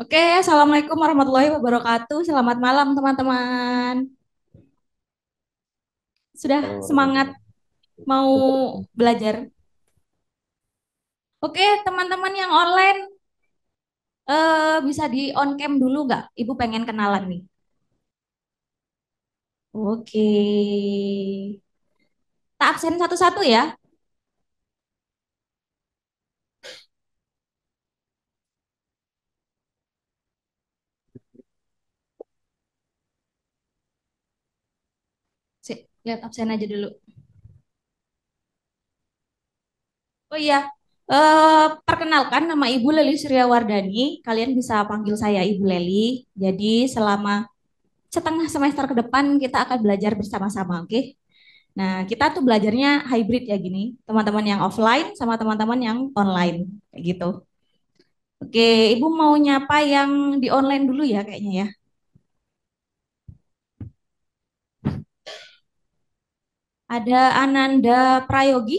Oke, Assalamualaikum warahmatullahi wabarakatuh. Selamat malam, teman-teman. Sudah Halo semangat warahmatullahi mau wabarakatuh. belajar? Oke, teman-teman yang online, bisa di on cam dulu nggak? Ibu pengen kenalan nih. Oke. Tak absen satu-satu ya. Lihat absen aja dulu. Oh iya, perkenalkan nama Ibu Leli Suryawardani. Kalian bisa panggil saya Ibu Leli. Jadi selama setengah semester ke depan kita akan belajar bersama-sama, oke? Nah, kita tuh belajarnya hybrid ya gini, teman-teman yang offline sama teman-teman yang online, kayak gitu. Oke, Ibu mau nyapa yang di online dulu ya kayaknya ya. Ada Ananda Prayogi,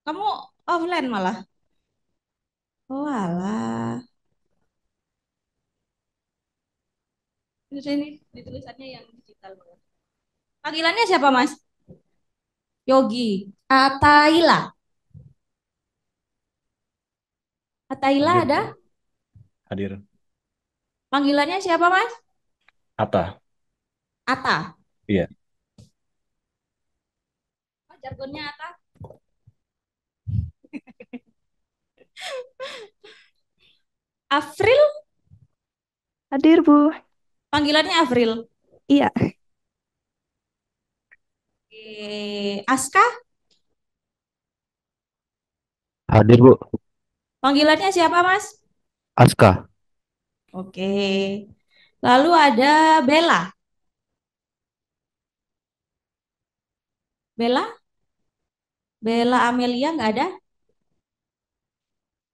kamu offline malah. Oh alah, di sini ditulisannya yang digital malah. Panggilannya siapa Mas? Yogi. Ataila. Ataila Hadir, ada? Bu. Hadir. Panggilannya siapa Mas? Atta. Ata. Iya. Oh, jargonnya Ata. Afril, Hadir, Bu. panggilannya Afril. Iya, Oke, Aska, Hadir, Bu. panggilannya siapa Mas? Aska. Oke. Lalu ada Bella. Bella? Bella Amelia nggak ada?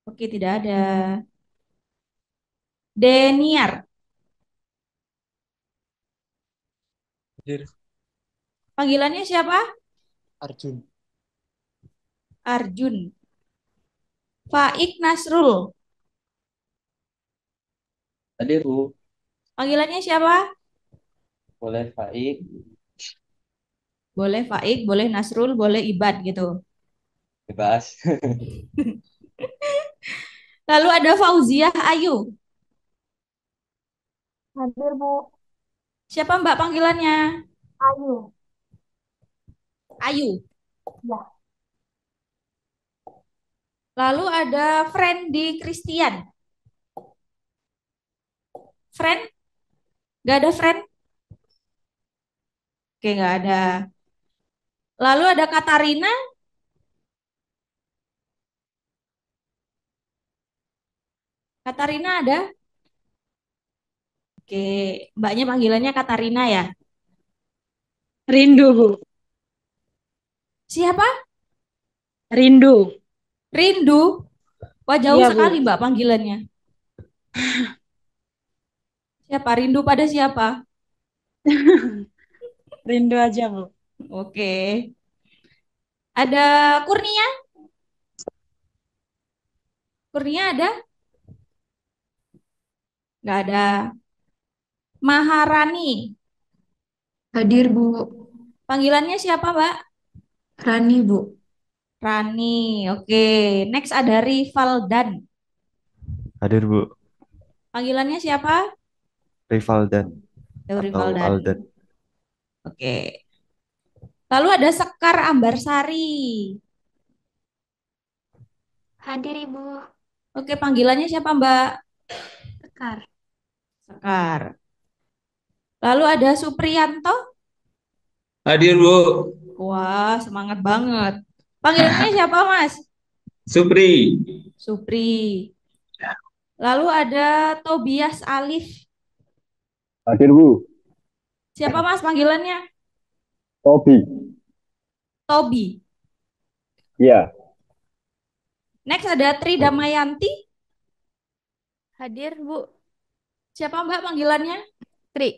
Oke, tidak ada. Deniar. Hadir. Panggilannya siapa? Arjun. Arjun. Faik Nasrul. Hadir, Bu. Panggilannya siapa? Boleh Faik. Boleh Faik, boleh Nasrul, boleh Ibad gitu. Bebas. Lalu ada Fauziah Ayu. hadir Bu. Siapa Mbak panggilannya? Ayu. Ayu. Ya, Lalu ada Friendly Christian. Friend? Nggak ada friend? Oke, nggak ada. Lalu ada Katarina. Katarina ada? Oke, mbaknya panggilannya Katarina ya. rindu, Bu. Siapa? Rindu. Rindu. Wah, jauh Iya, sekali Bu. mbak panggilannya. Siapa? Rindu pada siapa? Rindu aja, Bu. Oke. Ada Kurnia? Kurnia ada? Nggak ada. Maharani. Hadir Bu Panggilannya siapa, Mbak? Rani Bu. Rani. Oke. Next ada Rivaldan. Hadir, Bu. Panggilannya siapa? Rivaldan Tuh, atau Rivaldan. Aldan. Oke. Lalu ada Sekar Ambarsari. Hadir Ibu. Oke, panggilannya siapa, Mbak? Sekar. Sekar. Lalu ada Supriyanto. Hadir Bu, Wah, semangat banget. Panggilannya siapa, Mas? Supri. Supri. Lalu ada Tobias Alif. Hadir Bu, Siapa Mas panggilannya? Tobi. Tobi. Ya, Next ada Tri Damayanti. Hadir, Bu. Siapa Mbak panggilannya? Tri.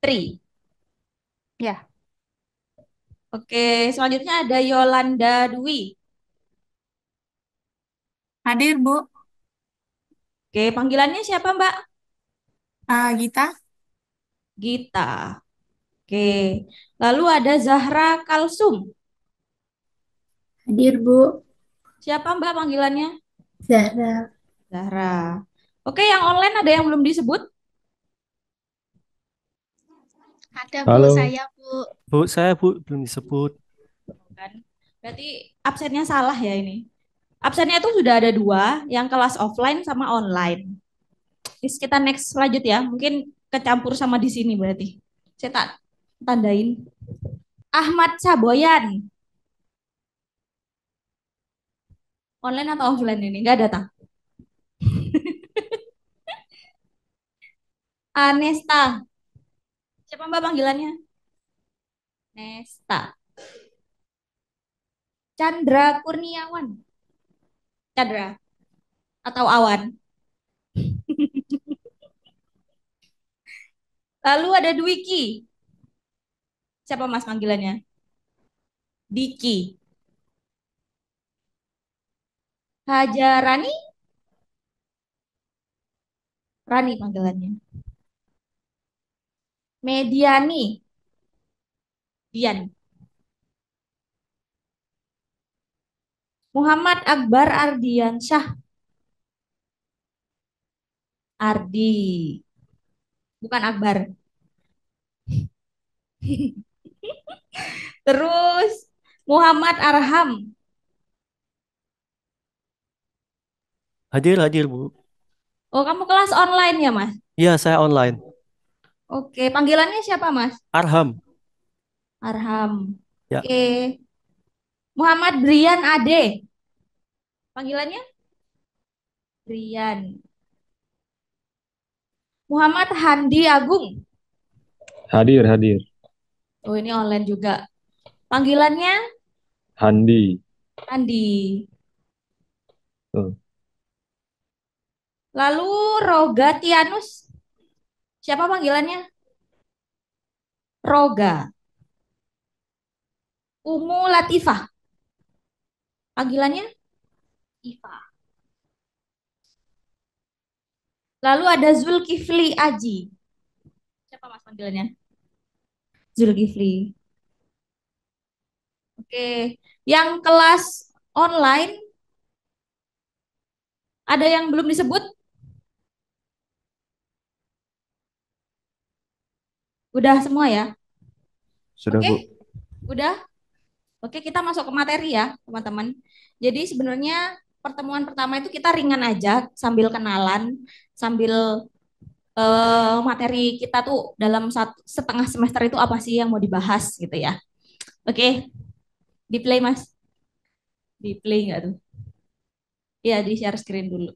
Tri. Ya, Oke, selanjutnya ada Yolanda Dwi. Hadir, Bu. Oke, panggilannya siapa, Mbak? Gita. Gita. Oke. Lalu ada Zahra Kalsum. Hadir, Bu. Siapa, Mbak, panggilannya? Zahra. Zahra. Oke, yang online ada yang belum disebut? Ada, Bu. Halo. Saya, Bu. Bu, saya Bu belum disebut. Kan. Berarti absennya salah ya ini. Absennya itu sudah ada dua, yang kelas offline sama online. Terus kita next lanjut ya. Mungkin kecampur sama di sini berarti. Saya tak tandain. Ahmad Saboyan. Online atau offline ini? Nggak datang. Anesta. Siapa Mbak panggilannya? Nesta. Chandra Kurniawan. Chandra. Atau Awan. Lalu ada Dwiki. Siapa Mas panggilannya? Diki. Hajarani. Rani panggilannya. Mediani. Dian. Muhammad Akbar Ardiansyah. Ardi. Bukan Akbar. Terus Muhammad Arham. Hadir, hadir Bu. Oh, kamu kelas online ya, Mas? Iya, saya online. Oke, panggilannya siapa, Mas? Arham. Arham. Ya, Oke. Muhammad Brian Ade. Panggilannya? Brian. Muhammad Handi Agung. Hadir. Oh, ini online juga. Panggilannya Handi. Andi. Tuh. Lalu Rogatianus. Siapa panggilannya? Roga. Umu Latifah. Panggilannya Iva. Lalu ada Zulkifli Aji. Siapa Mas panggilannya? Zulkifli. Oke. Yang kelas online ada yang belum disebut? Udah semua ya? Sudah, Oke, Bu. udah. Oke, kita masuk ke materi ya, teman-teman. Jadi sebenarnya pertemuan pertama itu kita ringan aja, sambil kenalan, sambil materi kita tuh dalam setengah semester itu apa sih yang mau dibahas gitu ya. Oke, di play Mas. Di play nggak tuh? Iya, di share screen dulu.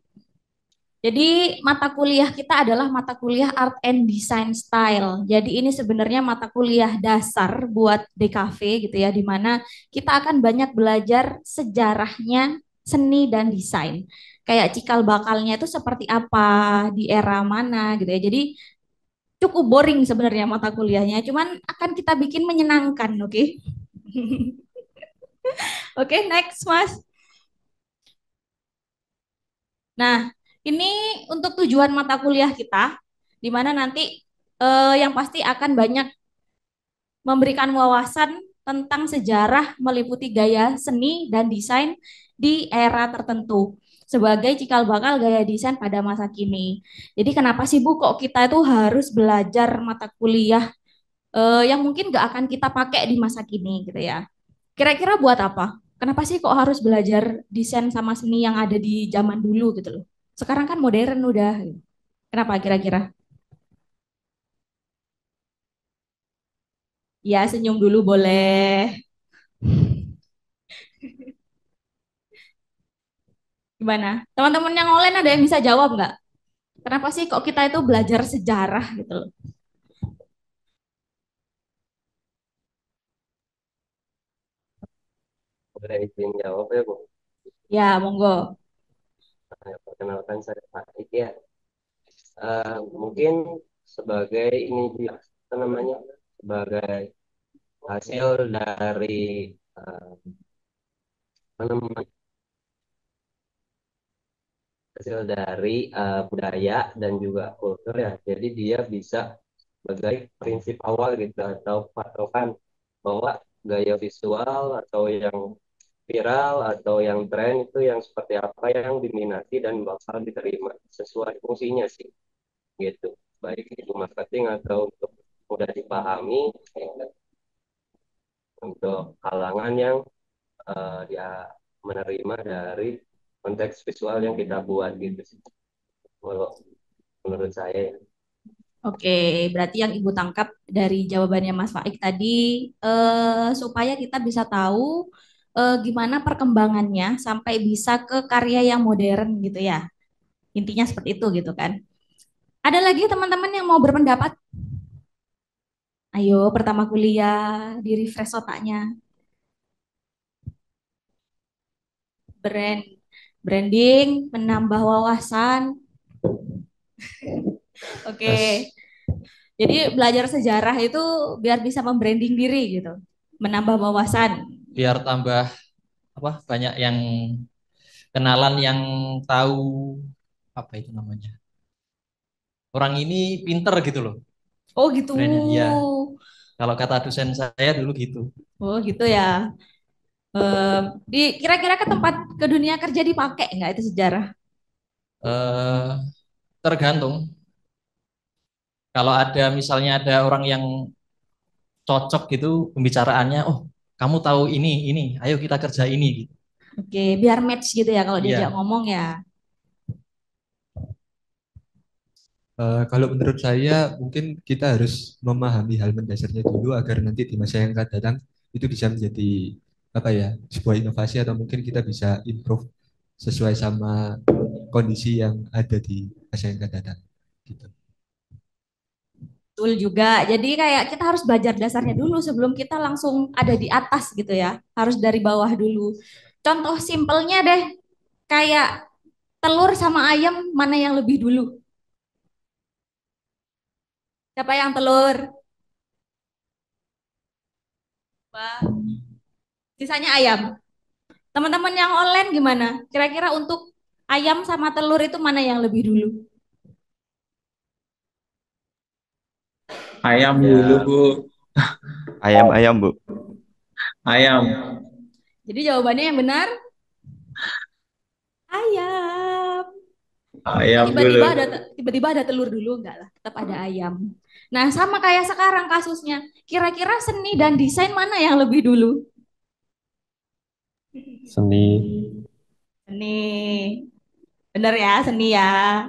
Jadi mata kuliah kita adalah mata kuliah Art and Design Style. Jadi ini sebenarnya mata kuliah dasar buat DKV gitu ya, di mana kita akan banyak belajar sejarahnya seni dan desain. Kayak cikal bakalnya itu seperti apa, di era mana gitu ya. Jadi cukup boring sebenarnya mata kuliahnya, cuman akan kita bikin menyenangkan, oke? Oke, next Mas. Nah, ini untuk tujuan mata kuliah kita, di mana nanti yang pasti akan banyak memberikan wawasan tentang sejarah meliputi gaya seni dan desain di era tertentu sebagai cikal bakal gaya desain pada masa kini. Jadi kenapa sih Bu kok kita itu harus belajar mata kuliah yang mungkin gak akan kita pakai di masa kini gitu ya. Kira-kira buat apa? Kenapa sih kok harus belajar desain sama seni yang ada di zaman dulu gitu loh? Sekarang kan modern udah. Kenapa kira-kira? Ya, senyum dulu boleh. Gimana? Teman-teman yang online ada yang bisa jawab nggak? Kenapa sih kok kita itu belajar sejarah gitu loh? Boleh izin jawab ya, Bu. Ya, monggo. Perkenalkan saya Faik ya. Mungkin sebagai ini dia, apa namanya? Sebagai hasil dari apa namanya? hasil dari budaya dan juga kultur ya. Jadi dia bisa sebagai prinsip awal gitu atau patokan bahwa gaya visual atau yang viral atau yang tren itu yang seperti apa yang diminati dan bakal diterima sesuai fungsinya sih gitu. Baik itu marketing atau untuk mudah dipahami untuk kalangan yang dia menerima dari konteks visual yang kita buat gitu sih. Kalau menurut saya ya. Oke, berarti yang Ibu tangkap dari jawabannya Mas Faik tadi, supaya kita bisa tahu gimana perkembangannya sampai bisa ke karya yang modern gitu ya. Intinya seperti itu gitu kan. Ada lagi teman-teman yang mau berpendapat? Ayo, pertama kuliah, di refresh otaknya. Brand, branding, menambah wawasan. Oke, Yes. jadi belajar sejarah itu biar bisa membranding diri gitu, menambah wawasan. Biar tambah apa banyak yang kenalan yang tahu apa itu namanya. Orang ini pinter gitu loh. Oh gitu. Brandnya iya. Kalau kata dosen saya dulu gitu. Oh gitu ya. Di kira-kira ke tempat ke dunia kerja dipakai nggak itu sejarah? Eh tergantung. Kalau ada misalnya ada orang yang cocok gitu pembicaraannya, oh kamu tahu ini, ayo kita kerja ini gitu. Oke, biar match gitu ya kalau diajak Iya. ngomong ya. Kalau menurut saya mungkin kita harus memahami hal mendasarnya dulu agar nanti di masa yang akan datang itu bisa menjadi apa ya sebuah inovasi atau mungkin kita bisa improve sesuai sama kondisi yang ada di masa yang akan datang gitu. Betul juga. Jadi kayak kita harus belajar dasarnya dulu sebelum kita langsung ada di atas gitu ya. Harus dari bawah dulu. Contoh simpelnya deh, kayak telur sama ayam mana yang lebih dulu? Siapa yang telur? Wah, sisanya ayam. Teman-teman yang online gimana? Kira-kira untuk ayam sama telur itu mana yang lebih dulu? Ayam dulu, Ya, Bu. Ayam-ayam, Bu. Ayam. Jadi jawabannya yang benar ayam. Ayam dulu. Tiba-tiba ada telur dulu enggak lah, tetap ada ayam. Nah, sama kayak sekarang kasusnya. Kira-kira seni dan desain mana yang lebih dulu? seni. Seni. Bener ya, seni ya.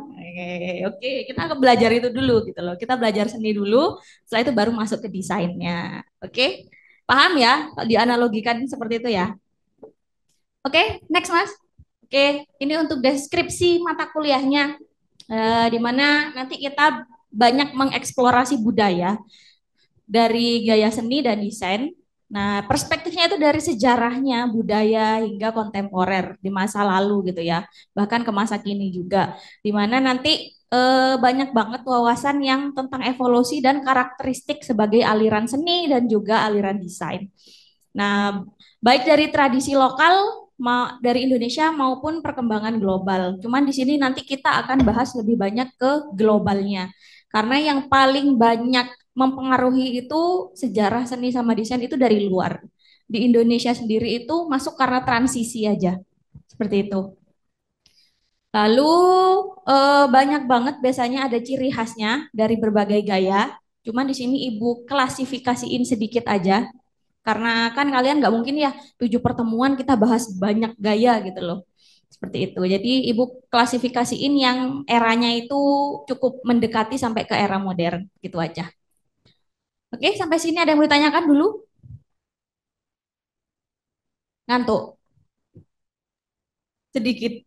Oke, kita akan belajar itu dulu gitu loh. Kita belajar seni dulu, setelah itu baru masuk ke desainnya. Oke, paham ya? Kalau dianalogikan seperti itu ya. Oke, next Mas. Oke, ini untuk deskripsi mata kuliahnya, di mana nanti kita banyak mengeksplorasi budaya dari gaya seni dan desain. Nah, perspektifnya itu dari sejarahnya, budaya hingga kontemporer di masa lalu gitu ya, bahkan ke masa kini juga, di mana nanti banyak banget wawasan yang tentang evolusi dan karakteristik sebagai aliran seni dan juga aliran desain. Nah, baik dari tradisi lokal dari Indonesia maupun perkembangan global. Cuman di sini nanti kita akan bahas lebih banyak ke globalnya. Karena yang paling banyak mempengaruhi itu sejarah seni sama desain itu dari luar. Di Indonesia sendiri itu masuk karena transisi aja. Seperti itu. Lalu banyak banget biasanya ada ciri khasnya dari berbagai gaya. Cuman di sini Ibu klasifikasiin sedikit aja. Karena kan kalian nggak mungkin ya 7 pertemuan kita bahas banyak gaya gitu loh. Seperti itu. Jadi Ibu klasifikasiin yang eranya itu cukup mendekati sampai ke era modern. Gitu aja. Oke, sampai sini ada yang mau ditanyakan dulu? Ngantuk? Sedikit.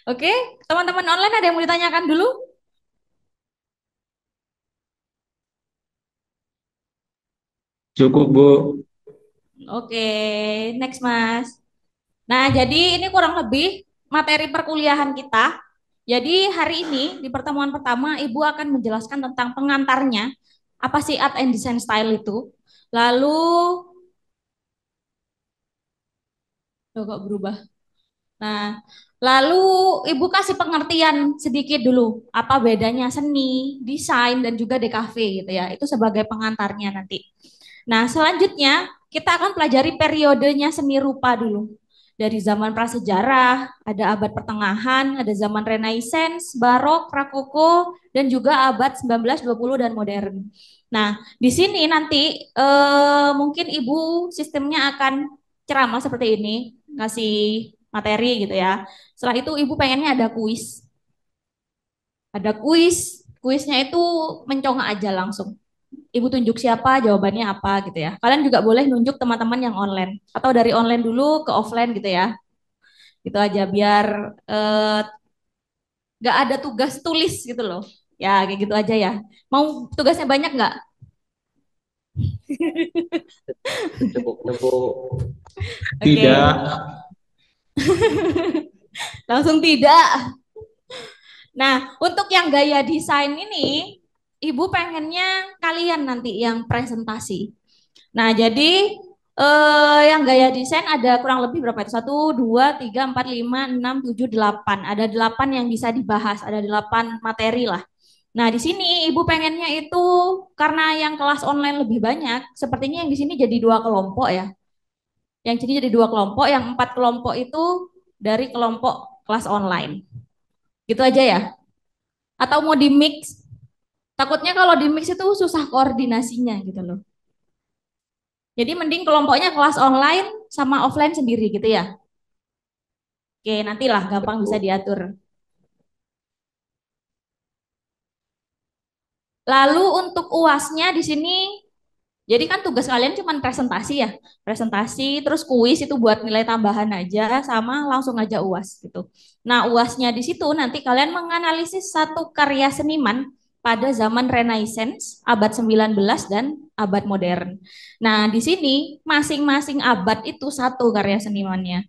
Oke, teman-teman online ada yang mau ditanyakan dulu? Cukup, Bu. Oke, next Mas. Nah, jadi ini kurang lebih materi perkuliahan kita. Jadi hari ini di pertemuan pertama Ibu akan menjelaskan tentang pengantarnya, apa sih art and design style itu. Lalu, loh kok berubah? Nah, lalu Ibu kasih pengertian sedikit dulu, apa bedanya seni, desain, dan juga DKV gitu ya. Itu sebagai pengantarnya nanti. Nah, selanjutnya kita akan pelajari periodenya seni rupa dulu. Dari zaman prasejarah, ada abad pertengahan, ada zaman Renaissance, Barok, Rokoko, dan juga abad 19, 20, dan modern. Nah, di sini nanti mungkin Ibu sistemnya akan ceramah seperti ini, ngasih materi gitu ya. Setelah itu Ibu pengennya ada kuis. Ada kuis, kuisnya itu mencongak aja langsung. Ibu tunjuk siapa, jawabannya apa gitu ya. Kalian juga boleh nunjuk teman-teman yang online atau dari online dulu ke offline gitu ya. Gitu aja biar nggak ada tugas tulis gitu loh. Ya kayak gitu aja ya. Mau tugasnya banyak nggak? Cukup Bu. Oke. Tidak. Langsung tidak. Nah, untuk yang gaya desain ini, Ibu pengennya kalian nanti yang presentasi. Nah, jadi yang gaya desain ada kurang lebih berapa itu? 1, 2, 3, 4, 5, 6, 7, 8. Ada 8 yang bisa dibahas, ada 8 materi lah. Nah, di sini Ibu pengennya itu karena yang kelas online lebih banyak, sepertinya yang di sini jadi 2 kelompok ya. Yang sini jadi 2 kelompok, yang 4 kelompok itu dari kelompok kelas online. Gitu aja ya. Atau mau di mix? Takutnya kalau di mix itu susah koordinasinya gitu loh. Jadi mending kelompoknya kelas online sama offline sendiri gitu ya. Oke, nantilah gampang bisa diatur. Lalu untuk UASnya di sini, jadi kan tugas kalian cuma presentasi ya. Presentasi, terus kuis itu buat nilai tambahan aja, sama langsung aja UAS gitu. Nah, UASnya di situ nanti kalian menganalisis satu karya seniman pada zaman Renaissance, abad 19 dan abad modern. Nah, di sini masing-masing abad itu satu karya senimannya.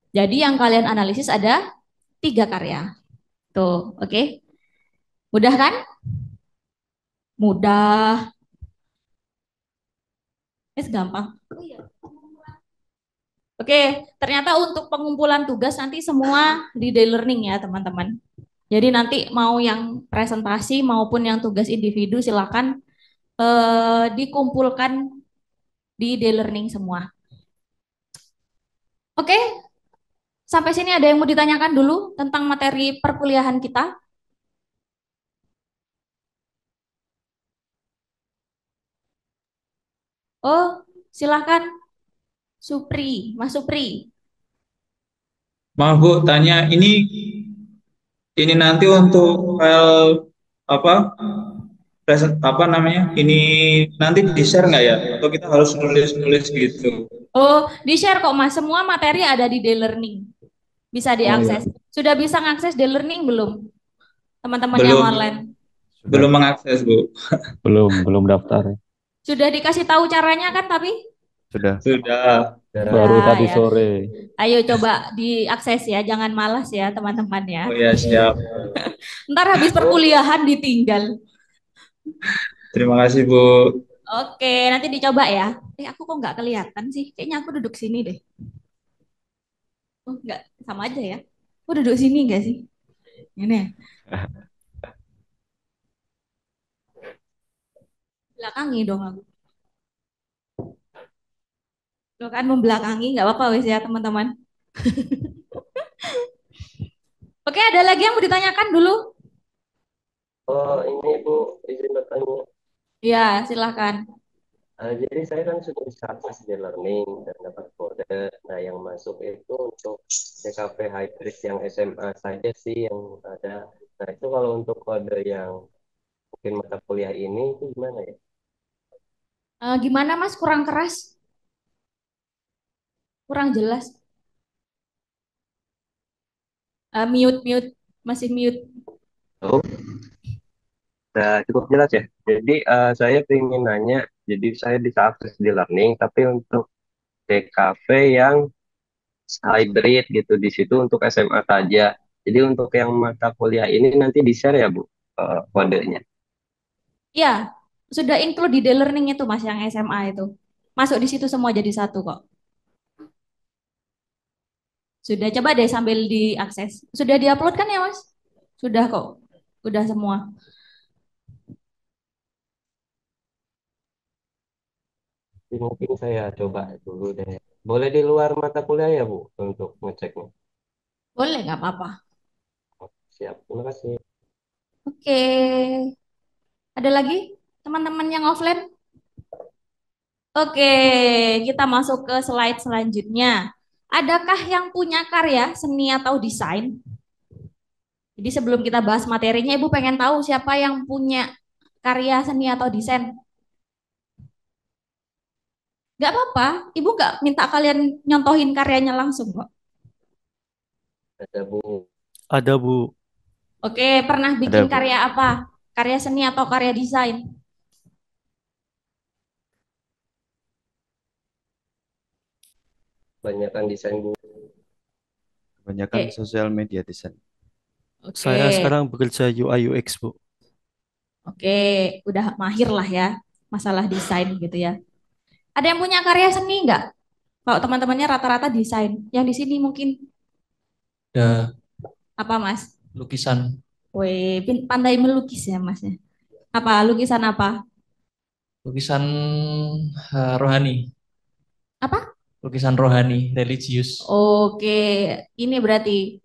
Jadi yang kalian analisis ada 3 karya. Tuh, oke? Mudah kan? Mudah. Gampang. Oke, ternyata untuk pengumpulan tugas nanti semua di day-learning ya teman-teman. Jadi nanti mau yang presentasi maupun yang tugas individu silakan dikumpulkan di day-learning semua. Oke, sampai sini ada yang mau ditanyakan dulu tentang materi perkuliahan kita? Oh, silakan Supri, Mas Supri. Maaf Bu, tanya ini nanti untuk file apa apa namanya? Ini nanti di-share nggak ya? Atau kita harus nulis-nulis gitu? Oh, di-share kok Mas. Semua materi ada di day-learning. Bisa Oh ya. diakses. Sudah bisa ngakses day-learning belum? Teman-teman yang online. Belum mengakses Bu. Belum daftar. Sudah dikasih tahu caranya kan tapi? Sudah. Baru Ya, tadi ya. sore. Ayo coba diakses ya, jangan malas ya teman-teman ya. Oh ya, siap. Ntar habis perkuliahan ditinggal. Terima kasih Bu. Oke, nanti dicoba ya. Aku kok nggak kelihatan sih? Kayaknya aku duduk sini deh. Oh, nggak, sama aja ya. Aku duduk sini nggak sih? Ini ya. Belakangi dong aku. Lo kan membelakangi, nggak apa-apa wes ya teman-teman. Oke, ada lagi yang mau ditanyakan dulu? Oh, ini Bu, izin bertanya. Ya, silahkan. Jadi saya kan sudah bisa akses di learning dan dapat kode. Nah, yang masuk itu untuk TKP hybrid yang SMA saja sih yang ada. Nah, itu kalau untuk kode yang mungkin mata kuliah ini itu gimana ya? Gimana Mas? Kurang keras? Kurang jelas? Mute. Masih mute. Oh, udah cukup jelas ya. Jadi saya ingin nanya, jadi saya bisa akses di learning, tapi untuk TKV yang hybrid gitu di situ untuk SMA saja. Jadi untuk yang mata kuliah ini nanti di-share ya Bu kodenya. Ya, sudah include di day-learning itu Mas yang SMA itu. Masuk di situ semua jadi satu kok. Sudah, coba deh sambil diakses. Sudah diupload kan ya, Mas? Sudah kok. Udah semua. Mungkin saya coba dulu deh. Boleh di luar mata kuliah ya, Bu, untuk ngeceknya. Boleh, nggak apa-apa. Siap, terima kasih. Oke. Ada lagi teman-teman yang offline? Oke, kita masuk ke slide selanjutnya. Adakah yang punya karya seni atau desain? Jadi sebelum kita bahas materinya, Ibu pengen tahu siapa yang punya karya seni atau desain? Gak apa-apa, Ibu gak minta kalian nyontohin karyanya langsung kok. Ada Bu. Ada, Bu. Oke, pernah Ada, bikin Bu. karya apa? Karya seni atau karya desain? Banyakkan desain Bu. Kebanyakan Oke, sosial media design. Saya oke, sekarang bekerja UI UX, Bu. oke, udah mahir lah ya masalah desain gitu ya. Ada yang punya karya seni nggak? Kalau teman-temannya rata-rata desain, yang di sini mungkin Ada apa Mas? lukisan, Wih, pandai melukis ya Masnya. Apa lukisan apa? lukisan rohani, Apa? lukisan rohani, religius. Oke, ini berarti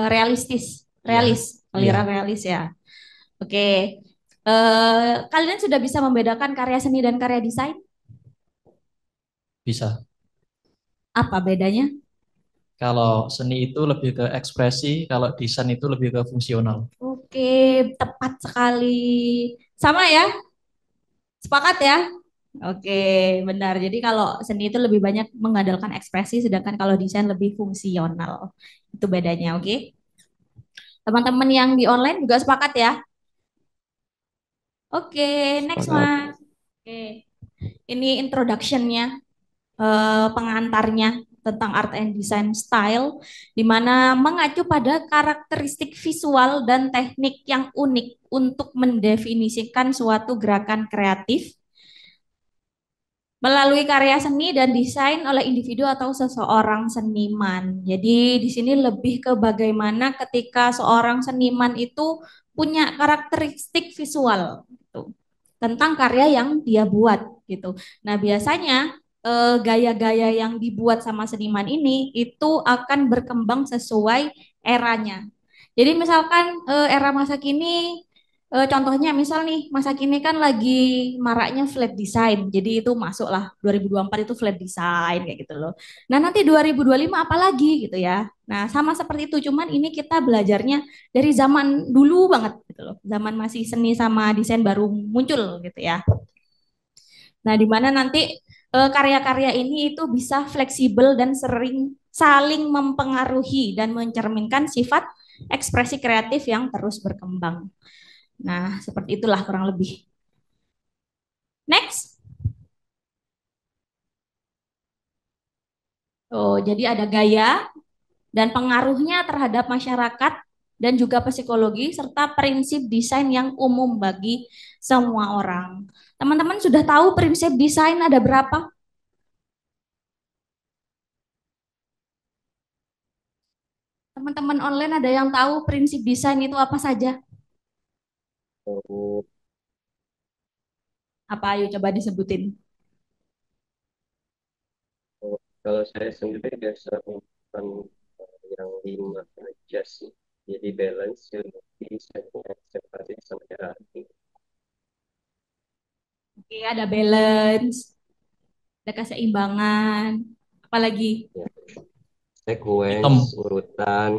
realistis, Iya, realis, iya, aliran realis ya. Oke, kalian sudah bisa membedakan karya seni dan karya desain? bisa. Apa bedanya? Kalau seni itu lebih ke ekspresi, kalau desain itu lebih ke fungsional. Oke, tepat sekali. Sama ya? Sepakat ya? Oke, benar. Jadi kalau seni itu lebih banyak mengandalkan ekspresi, sedangkan kalau desain lebih fungsional. Itu bedanya, oke? Teman-teman yang di online juga sepakat ya? Oke, next Sepakat. Mas. Oke, ini introduction-nya, pengantarnya tentang art and design style, di mana mengacu pada karakteristik visual dan teknik yang unik untuk mendefinisikan suatu gerakan kreatif melalui karya seni dan desain oleh individu atau seseorang seniman. Jadi di sini lebih ke bagaimana ketika seorang seniman itu punya karakteristik visual gitu, tentang karya yang dia buat gitu. Nah, biasanya gaya-gaya yang dibuat sama seniman ini itu akan berkembang sesuai eranya. Jadi misalkan era masa kini, contohnya misal nih masa kini kan lagi maraknya flat design. Jadi itu masuklah 2024 itu flat design kayak gitu loh. Nah, nanti 2025 apa lagi gitu ya. Nah, sama seperti itu cuman ini kita belajarnya dari zaman dulu banget gitu loh. Zaman masih seni sama desain baru muncul gitu ya. Nah, di mana nanti karya-karya ini itu bisa fleksibel dan sering saling mempengaruhi dan mencerminkan sifat ekspresi kreatif yang terus berkembang. Nah, seperti itulah kurang lebih. Next. Oh, jadi ada gaya dan pengaruhnya terhadap masyarakat dan juga psikologi serta prinsip desain yang umum bagi semua orang. Teman-teman sudah tahu prinsip desain ada berapa? Teman-teman online ada yang tahu prinsip desain itu apa saja? Oh, Apa ayo coba disebutin. oh, kalau saya sendiri biasa melakukan yang 5 aja sih. Jadi balance, unity, separasi, sama hierarki. Oke, ada balance, ada keseimbangan, apalagi Ya. Hitam, Sequence, urutan,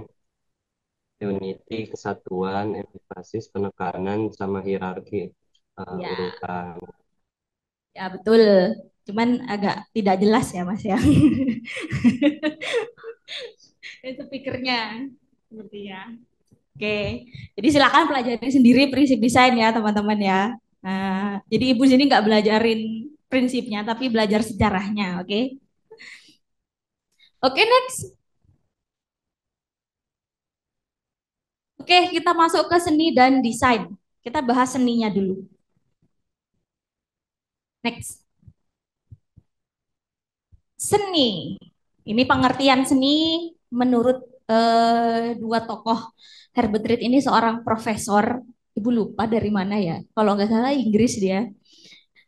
unity, kesatuan, emfasis, penekanan, sama hierarki, ya, urutan. ya betul. Cuman agak tidak jelas ya Mas ya. Itu pikirnya sepertinya. Oke, jadi silakan pelajari sendiri prinsip desain ya teman-teman ya. Nah, jadi ibu sini nggak belajarin prinsipnya, tapi belajar sejarahnya. Oke, oke next. Oke, kita masuk ke seni dan desain. Kita bahas seninya dulu. Next, seni. Ini pengertian seni menurut dua tokoh Herbert Reed ini seorang profesor, ibu lupa dari mana ya, kalau nggak salah Inggris dia.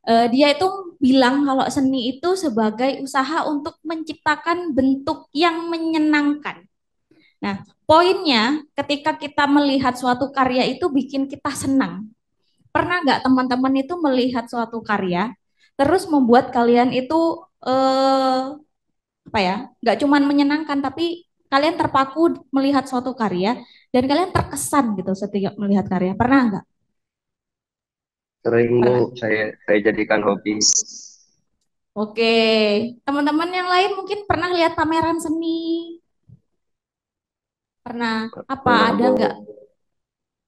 Dia itu bilang kalau seni itu sebagai usaha untuk menciptakan bentuk yang menyenangkan. Nah, poinnya ketika kita melihat suatu karya itu bikin kita senang. Pernah nggak teman-teman itu melihat suatu karya, terus membuat kalian itu apa ya, nggak cuman menyenangkan, tapi kalian terpaku melihat suatu karya dan kalian terkesan gitu setiap melihat karya. Pernah nggak? Sering Bu, Pernah. saya jadikan hobi. Oke, teman-teman yang lain mungkin pernah lihat pameran seni. Pernah. Apa Pernah ada Bu. nggak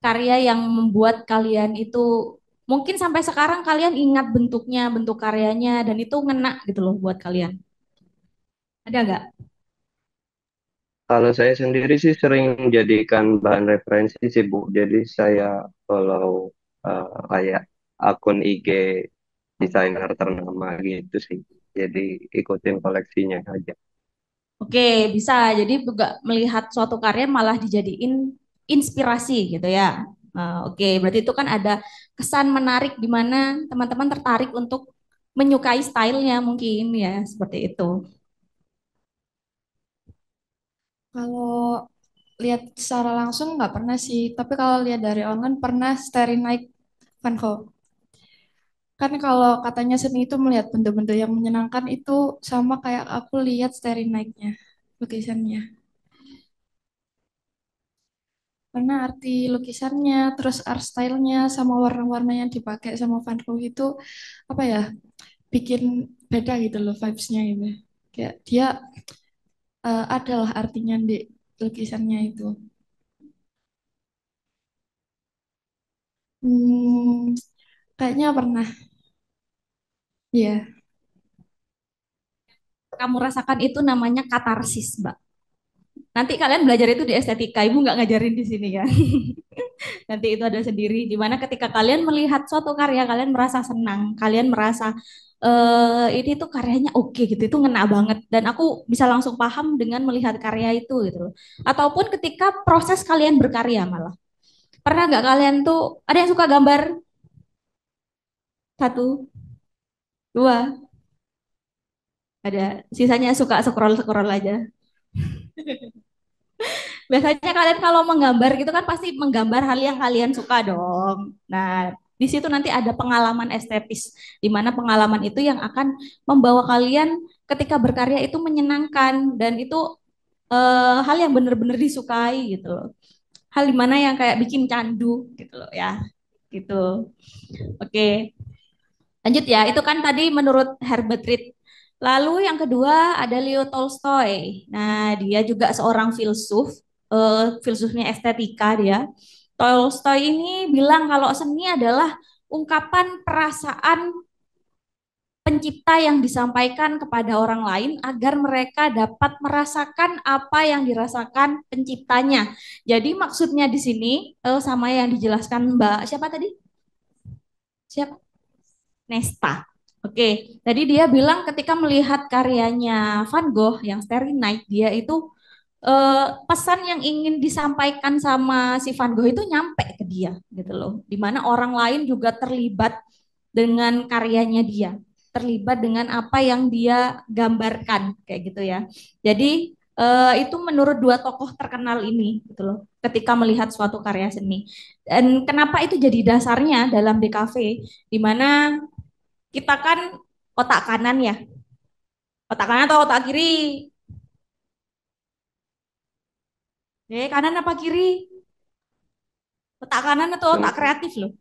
karya yang membuat kalian itu mungkin sampai sekarang kalian ingat bentuknya, bentuk karyanya dan itu ngena gitu loh buat kalian? Ada nggak? Kalau saya sendiri sih sering menjadikan bahan referensi sih Bu. Jadi saya follow kayak akun IG desainer ternama gitu sih. Jadi ikutin koleksinya aja. Oke, bisa. Jadi juga melihat suatu karya malah dijadiin inspirasi gitu ya. Oke, berarti itu kan ada kesan menarik di mana teman-teman tertarik untuk menyukai stylenya mungkin ya, seperti itu. Kalau lihat secara langsung nggak pernah sih, tapi kalau lihat dari online pernah Starry Night Van Gogh. Kan kalau katanya seni itu melihat bentuk-bentuk yang menyenangkan itu sama kayak aku lihat Starry Night-nya, lukisannya. Karena arti lukisannya, terus art style-nya, sama warna-warna yang dipakai sama Van Gogh itu apa ya, bikin beda gitu loh vibes-nya gitu. Kayak dia adalah artinya di lukisannya itu. Hmm, kayaknya pernah. Iya. Kamu rasakan itu namanya katarsis, Mbak. Nanti kalian belajar itu di estetika, Ibu nggak ngajarin di sini ya. Nanti itu ada sendiri, di mana ketika kalian melihat suatu karya, kalian merasa senang, kalian merasa ini tuh karyanya oke gitu, itu ngena banget. Dan aku bisa langsung paham dengan melihat karya itu gitu loh. Ataupun ketika proses kalian berkarya malah. Pernah nggak kalian tuh, ada yang suka gambar? Satu, dua, ada. Sisanya suka scroll-scroll aja. Biasanya kalian kalau menggambar gitu kan pasti menggambar hal yang kalian suka dong. Nah, di situ nanti ada pengalaman estetis, di mana pengalaman itu yang akan membawa kalian ketika berkarya itu menyenangkan dan itu hal yang benar-benar disukai gitu loh. Hal dimana yang kayak bikin candu gitu loh ya. Gitu. Oke, lanjut ya. Itu kan tadi menurut Herbert Reed. Lalu yang kedua ada Leo Tolstoy. Nah, dia juga seorang filsuf, filsufnya estetika dia. Tolstoy ini bilang kalau seni adalah ungkapan perasaan pencipta yang disampaikan kepada orang lain agar mereka dapat merasakan apa yang dirasakan penciptanya. Jadi maksudnya di sini sama yang dijelaskan Mbak siapa tadi? Siapa? Nesta. Oke, tadi dia bilang ketika melihat karyanya Van Gogh yang Starry Night, dia itu pesan yang ingin disampaikan sama si Van Gogh itu nyampe ke dia gitu loh. Dimana orang lain juga terlibat dengan karyanya dia, terlibat dengan apa yang dia gambarkan kayak gitu ya. Jadi itu menurut dua tokoh terkenal ini gitu loh. Ketika melihat suatu karya seni. Dan kenapa itu jadi dasarnya dalam DKV, di mana kita kan otak kanan ya. Otak kanan atau otak kiri? Kanan apa kiri? Otak kanan atau otak kreatif loh.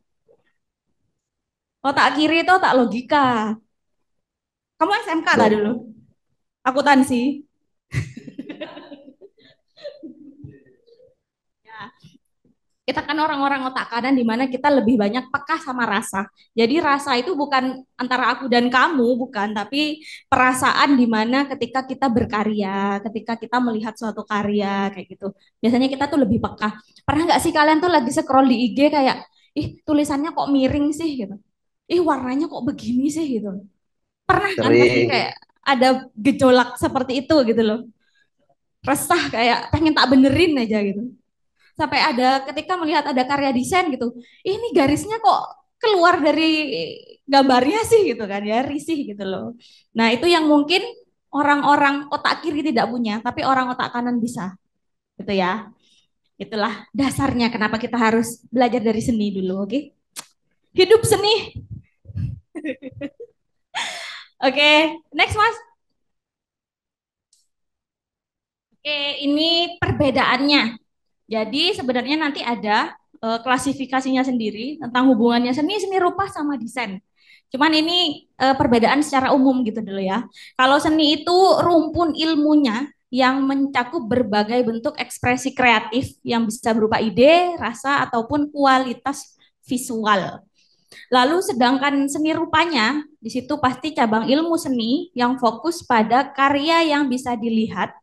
Otak kiri itu otak logika. Kamu SMK tadi dulu? Akuntansi. Ya, kita kan orang-orang otak kanan di mana kita lebih banyak peka sama rasa. Jadi rasa itu bukan antara aku dan kamu, bukan, tapi perasaan di mana ketika kita berkarya, ketika kita melihat suatu karya kayak gitu. Biasanya kita tuh lebih peka. Pernah nggak sih kalian tuh lagi scroll di IG kayak, ih tulisannya kok miring sih gitu. Ih warnanya kok begini sih gitu. Pernah kan pasti Sering. kayak ada gejolak seperti itu gitu loh. resah kayak pengen tak benerin aja gitu. Sampai ada ketika melihat ada karya desain gitu, ini garisnya kok keluar dari gambarnya sih gitu kan ya, risih gitu loh. Nah, itu yang mungkin orang-orang otak kiri tidak punya, tapi orang otak kanan bisa gitu ya. Itulah dasarnya kenapa kita harus belajar dari seni dulu, oke? Hidup seni. Oke, next Mas. Oke, ini perbedaannya. Jadi sebenarnya nanti ada klasifikasinya sendiri tentang hubungannya seni rupa sama desain. Cuman ini perbedaan secara umum gitu dulu ya. Kalau seni itu rumpun ilmunya yang mencakup berbagai bentuk ekspresi kreatif yang bisa berupa ide, rasa, ataupun kualitas visual. Lalu sedangkan seni rupanya, di situ pasti cabang ilmu seni yang fokus pada karya yang bisa dilihat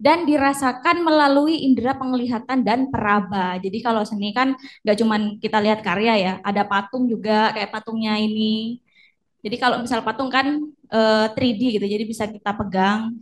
dan dirasakan melalui indera penglihatan dan peraba. Jadi kalau seni kan nggak cuman kita lihat karya ya, ada patung juga kayak patungnya ini. Jadi kalau misal patung kan 3D gitu, jadi bisa kita pegang.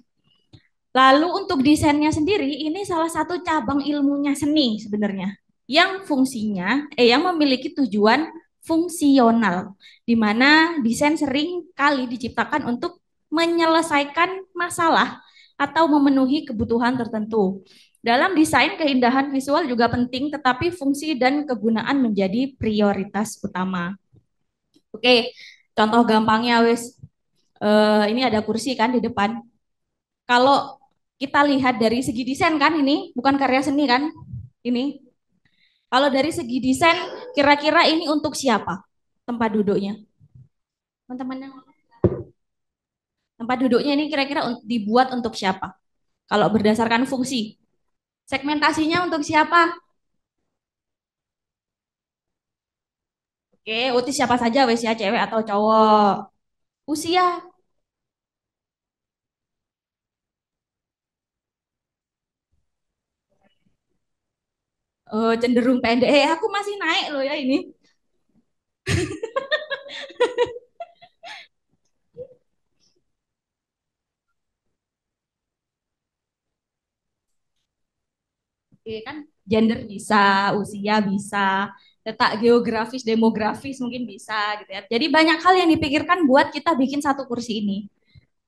Lalu untuk desainnya sendiri, ini salah satu cabang ilmunya seni sebenarnya, yang fungsinya, yang memiliki tujuan fungsional, di mana desain sering kali diciptakan untuk menyelesaikan masalah atau memenuhi kebutuhan tertentu. Dalam desain, keindahan visual juga penting, tetapi fungsi dan kegunaan menjadi prioritas utama. Oke, contoh gampangnya wes, ini ada kursi kan di depan. Kalau kita lihat dari segi desain kan ini bukan karya seni kan? Ini. Kalau dari segi desain kira-kira ini untuk siapa? Tempat duduknya. Teman-teman yang tempat duduknya ini kira-kira dibuat untuk siapa? Kalau berdasarkan fungsi. Segmentasinya untuk siapa? Oke, utis siapa saja wes ya, cewek atau cowok. Usia. Cenderung pendek. Aku masih naik loh ya ini. Oke, kan gender bisa, usia bisa, letak geografis, demografis mungkin bisa gitu ya. Jadi banyak hal yang dipikirkan buat kita bikin satu kursi ini.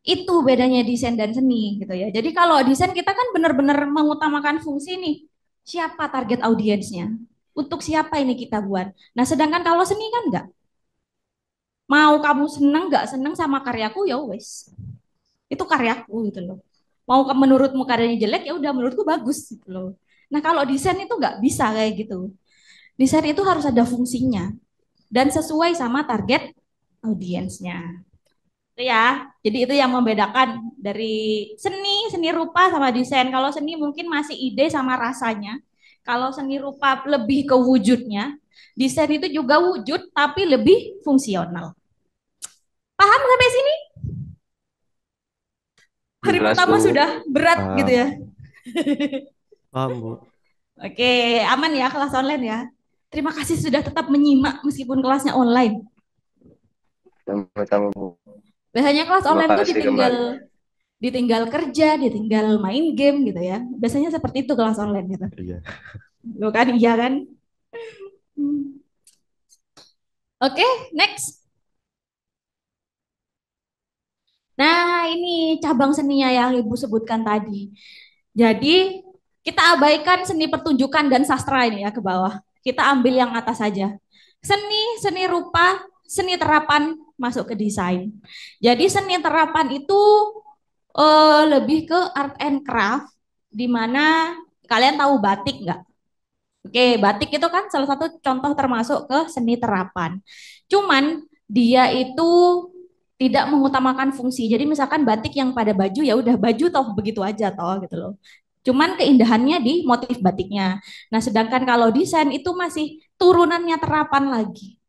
Itu bedanya desain dan seni gitu ya. Jadi kalau desain kita kan benar-benar mengutamakan fungsi nih. Siapa target audiensnya? Untuk siapa ini kita buat? Nah, sedangkan kalau seni kan enggak. Mau kamu seneng nggak seneng sama karyaku ya wes. Itu karyaku gitu loh. Mau menurutmu karyanya jelek ya udah menurutku bagus gitu loh. Nah, kalau desain itu nggak bisa kayak gitu. Desain itu harus ada fungsinya dan sesuai sama target audiensnya. Itu ya. Jadi itu yang membedakan dari seni rupa sama desain. Kalau seni mungkin masih ide sama rasanya. Kalau seni rupa lebih ke wujudnya. Desain itu juga wujud tapi lebih fungsional. Paham sampai sini? Hari Jelas, pertama Bu. sudah berat Paham. gitu ya. Paham, Bu. Oke, aman ya kelas online ya. Terima kasih sudah tetap menyimak meskipun kelasnya online. Sama-sama, Bu. Biasanya kelas Terima online tuh kasih ditinggal kembali. ditinggal kerja, ditinggal main game gitu ya. Biasanya seperti itu kelas online gitu. Iya. Lo kan iya kan? Oke, next. Nah, ini cabang seninya yang Ibu sebutkan tadi. Jadi, kita abaikan seni pertunjukan dan sastra ini ya ke bawah. Kita ambil yang atas saja. Seni rupa, seni terapan masuk ke desain. Jadi seni terapan itu lebih ke art and craft, di mana kalian tahu batik nggak? Oke, batik itu kan salah satu contoh termasuk ke seni terapan. Cuman dia itu tidak mengutamakan fungsi. Jadi misalkan batik yang pada baju ya udah baju toh begitu aja toh gitu loh. Cuman keindahannya di motif batiknya. Nah, sedangkan kalau desain itu masih turunannya terapan lagi.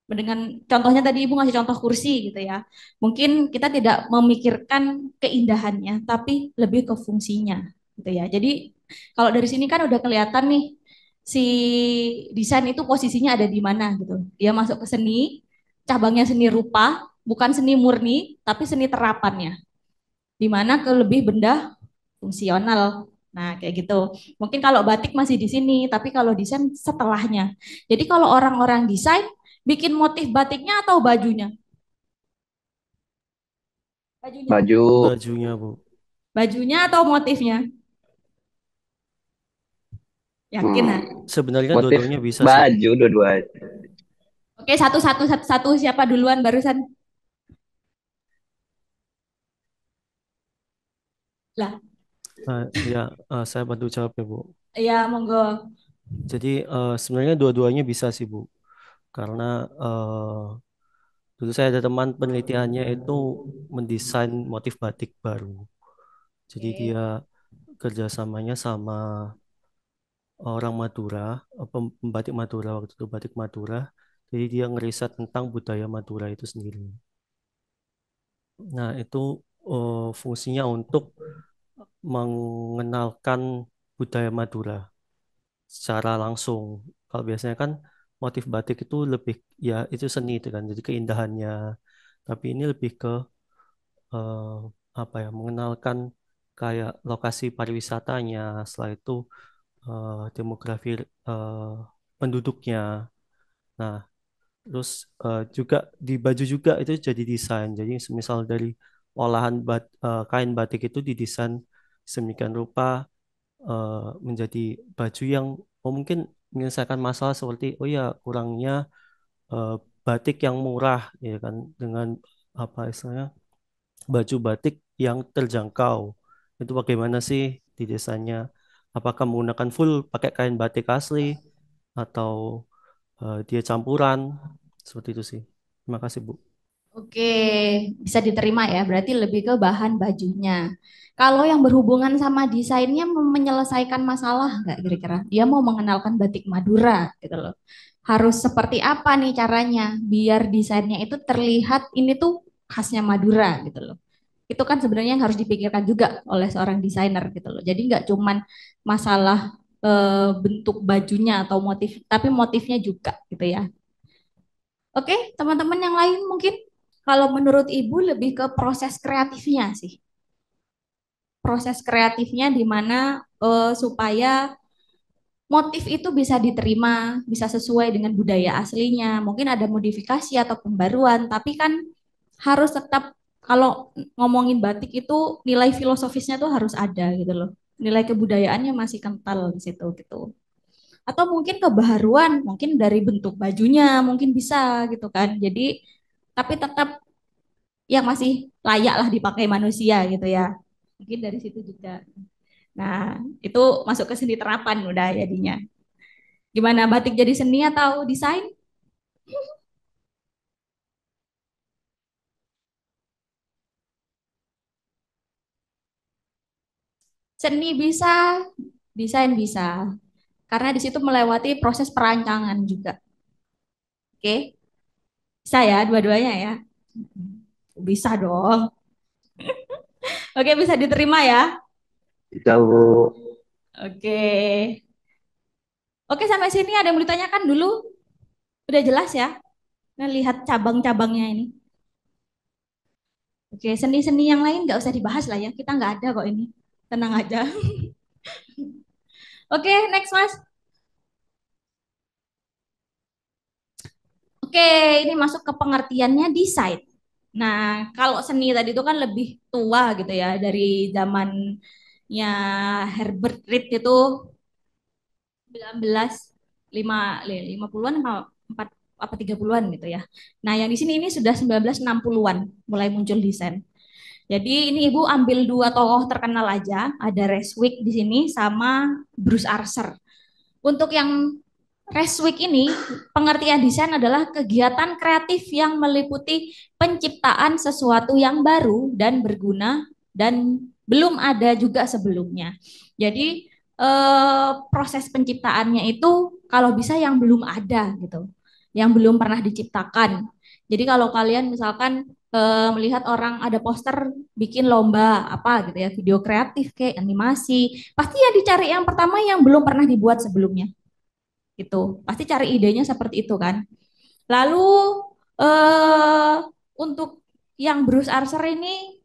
Dengan contohnya tadi Ibu ngasih contoh kursi gitu ya. Mungkin kita tidak memikirkan keindahannya, tapi lebih ke fungsinya gitu ya. Jadi kalau dari sini kan udah kelihatan nih si desain itu posisinya ada di mana gitu. Dia masuk ke seni, cabangnya seni rupa, bukan seni murni, tapi seni terapannya. Di mana ke lebih benda fungsional Nah, kayak gitu. Mungkin kalau batik masih di sini, tapi kalau desain setelahnya. Jadi kalau orang-orang desain bikin motif batiknya atau bajunya? Bajunya. Baju. Bajunya, Bu. Bajunya atau motifnya? Yakin ah? Sebenarnya Motif dua-duanya bisa sih. baju dua-duanya. Oke, satu siapa duluan barusan? Lah, Ya, saya bantu jawab ya, Bu. ya monggo. Jadi sebenarnya dua-duanya bisa sih, Bu. Karena dulu saya ada teman penelitiannya itu mendesain motif batik baru. Jadi Oke. dia kerjasamanya sama orang Madura, pembatik Madura waktu itu batik Madura. Jadi dia ngeriset tentang budaya Madura itu sendiri. Nah, itu fungsinya untuk mengenalkan budaya Madura secara langsung. Kalau biasanya kan motif batik itu lebih ya itu seni itu kan, jadi keindahannya. Tapi ini lebih ke eh, apa ya, mengenalkan kayak lokasi pariwisatanya, setelah itu demografi eh, penduduknya. Nah, terus juga di baju juga itu jadi desain. Jadi semisal dari olahan kain batik itu didesain sedemikian rupa menjadi baju yang mungkin menyelesaikan masalah seperti oh ya kurangnya eh, batik yang murah ya kan dengan apa istilahnya baju batik yang terjangkau. Itu bagaimana sih di desanya? Apakah menggunakan full pakai kain batik asli atau dia campuran? Seperti itu sih. Terima kasih, Bu. Oke, bisa diterima ya. Berarti lebih ke bahan bajunya. Kalau yang berhubungan sama desainnya menyelesaikan masalah nggak kira-kira? Dia mau mengenalkan batik Madura gitu loh. Harus seperti apa nih caranya biar desainnya itu terlihat ini tuh khasnya Madura gitu loh. Itu kan sebenarnya yang harus dipikirkan juga oleh seorang desainer gitu loh. Jadi nggak cuman masalah bentuk bajunya atau motif, tapi motifnya juga gitu ya. Oke, teman-teman yang lain mungkin kalau menurut Ibu lebih ke proses kreatifnya sih. Proses kreatifnya di mana supaya motif itu bisa diterima, bisa sesuai dengan budaya aslinya. Mungkin ada modifikasi atau pembaruan, tapi kan harus tetap kalau ngomongin batik itu nilai filosofisnya tuh harus ada gitu loh. Nilai kebudayaannya masih kental di situ gitu. Atau mungkin kebaharuan, mungkin dari bentuk bajunya mungkin bisa gitu kan. Jadi tapi tetap yang masih layak lah dipakai manusia gitu ya. Mungkin dari situ juga. Nah, itu masuk ke seni terapan udah jadinya. Gimana batik jadi seni atau desain? Seni bisa, desain bisa. Karena di situ melewati proses perancangan juga. Oke, bisa ya dua-duanya ya. Bisa dong. Oke, bisa diterima ya. Bisa, Bu. Oke. Oke, sampai sini ada yang mau ditanyakan dulu? Udah jelas ya? Nah, lihat cabang-cabangnya ini. Oke, seni-seni yang lain nggak usah dibahas lah ya. Kita nggak ada kok ini. Tenang aja. Oke, next Mas. Oke, ini masuk ke pengertiannya desain. Nah, kalau seni tadi itu kan lebih tua gitu ya, dari zamannya Herbert Reed itu 1950-an apa 4 apa 30-an gitu ya. Nah, yang di sini ini sudah 1960-an mulai muncul desain. Jadi ini Ibu ambil dua tokoh terkenal aja, ada Reswick di sini sama Bruce Archer. Untuk yang Reswick ini, pengertian desain adalah kegiatan kreatif yang meliputi penciptaan sesuatu yang baru dan berguna dan belum ada juga sebelumnya. Jadi proses penciptaannya itu kalau bisa yang belum ada gitu, yang belum pernah diciptakan. Jadi kalau kalian misalkan melihat orang ada poster bikin lomba apa gitu ya, video kreatif kayak animasi, pasti yang dicari yang pertama yang belum pernah dibuat sebelumnya gitu. Pasti cari idenya seperti itu kan. Lalu untuk yang Bruce Archer ini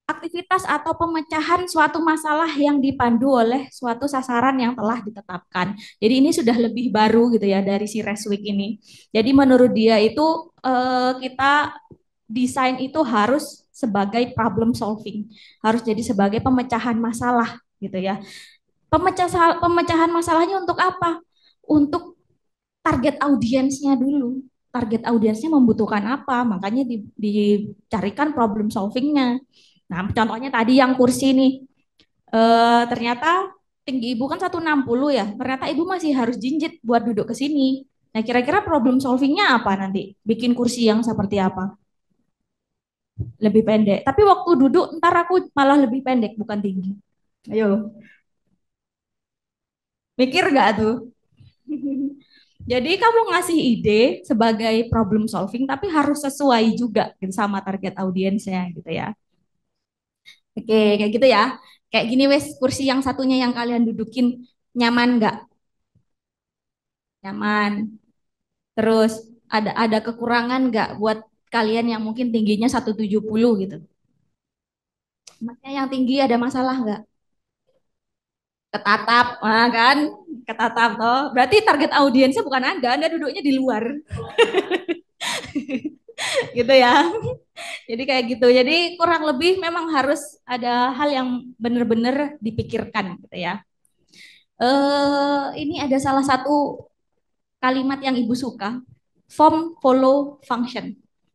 aktivitas atau pemecahan suatu masalah yang dipandu oleh suatu sasaran yang telah ditetapkan. Jadi ini sudah lebih baru gitu ya dari si Reswick ini. Jadi menurut dia itu kita desain itu harus sebagai problem solving, harus jadi sebagai pemecahan masalah gitu ya. Pemecahan masalahnya untuk apa? Untuk target audiensnya dulu. Target audiensnya membutuhkan apa? Makanya dicarikan problem solvingnya. Nah, contohnya tadi yang kursi nih, ternyata tinggi ibu kan 160 ya. Ternyata ibu masih harus jinjit buat duduk ke sini. Nah, kira-kira problem solvingnya apa nanti? Bikin kursi yang seperti apa? Lebih pendek. Tapi waktu duduk ntar aku malah lebih pendek, bukan tinggi. Ayo, mikir nggak tuh? Jadi kamu ngasih ide sebagai problem solving, tapi harus sesuai juga gitu sama target audiensnya gitu ya. Oke, kayak gitu ya. Kayak gini wes, kursi yang satunya yang kalian dudukin nyaman nggak? Nyaman. Terus ada kekurangan nggak buat kalian yang mungkin tingginya 170 gitu? Makanya yang tinggi ada masalah nggak? Ketatap, kan? Ketatap toh. Berarti target audiensnya bukan Anda duduknya di luar. Gitu ya. Jadi kayak gitu. Jadi kurang lebih memang harus ada hal yang benar-benar dipikirkan gitu ya. Ini ada salah satu kalimat yang Ibu suka, form follow function,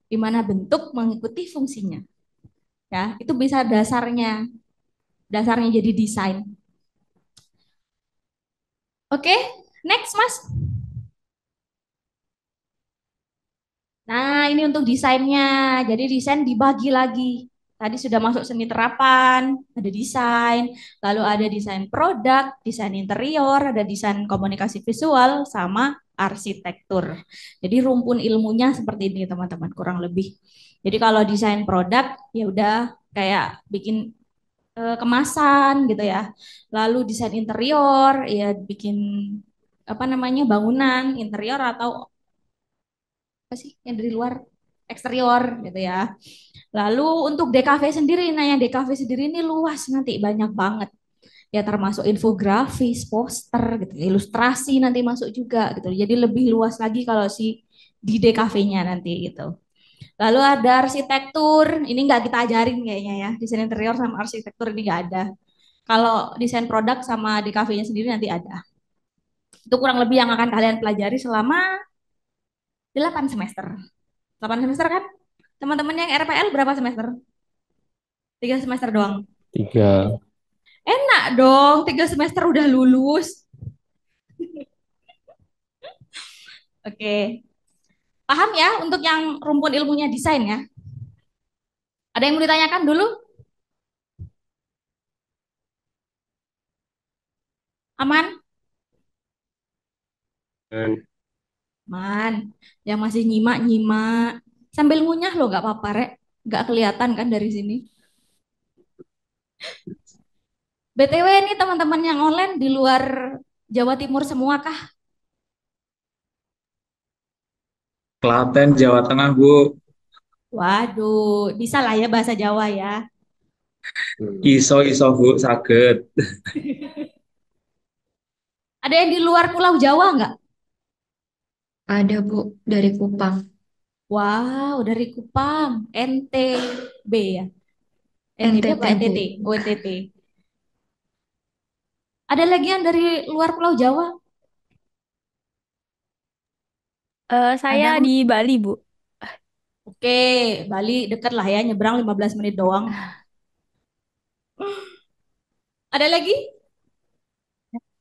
di mana bentuk mengikuti fungsinya. Ya, itu bisa dasarnya jadi desain. Oke, next Mas. Nah, ini untuk desainnya. Jadi desain dibagi lagi. Tadi sudah masuk seni terapan, ada desain, lalu ada desain produk, desain interior, ada desain komunikasi visual, sama arsitektur. Jadi rumpun ilmunya seperti ini teman-teman, kurang lebih. Jadi kalau desain produk ya udah kayak bikin kemasan gitu ya. Lalu desain interior ya bikin apa namanya bangunan interior atau apa sih yang dari luar eksterior gitu ya. Lalu untuk DKV sendiri, nah yang DKV sendiri ini luas nanti banyak banget ya termasuk infografis, poster gitu, ilustrasi nanti masuk juga gitu. Jadi lebih luas lagi kalau si di DKV-nya nanti gitu. Lalu ada arsitektur, ini nggak kita ajarin kayaknya ya, desain interior sama arsitektur ini nggak ada. Kalau desain produk sama DKV-nya sendiri nanti ada. Itu kurang lebih yang akan kalian pelajari selama 8 semester. 8 semester kan? Teman-teman yang RPL berapa semester? 3 semester doang. 3. Enak dong, 3 semester udah lulus. Oke, paham ya untuk yang rumpun ilmunya desain ya? Ada yang mau ditanyakan dulu? Aman? Dan Aman. Yang masih nyimak-nyimak. Sambil ngunyah loh, nggak apa-apa, Rek. Nggak kelihatan kan dari sini. BTW ini teman-teman yang online di luar Jawa Timur semua kah? Klaten, Jawa Tengah, Bu. Waduh, bisa lah ya bahasa Jawa ya. Iso-iso, Bu, saged. Ada yang di luar Pulau Jawa nggak? Ada Bu, dari Kupang. Wow, dari Kupang, NTB ya. NTB apa NTT Bu. NTT? Oh, NTT. Ada lagi yang dari luar Pulau Jawa? Saya Ada. di Bali, Bu. Oke, Bali deket lah ya, nyebrang 15 menit doang. Ada lagi?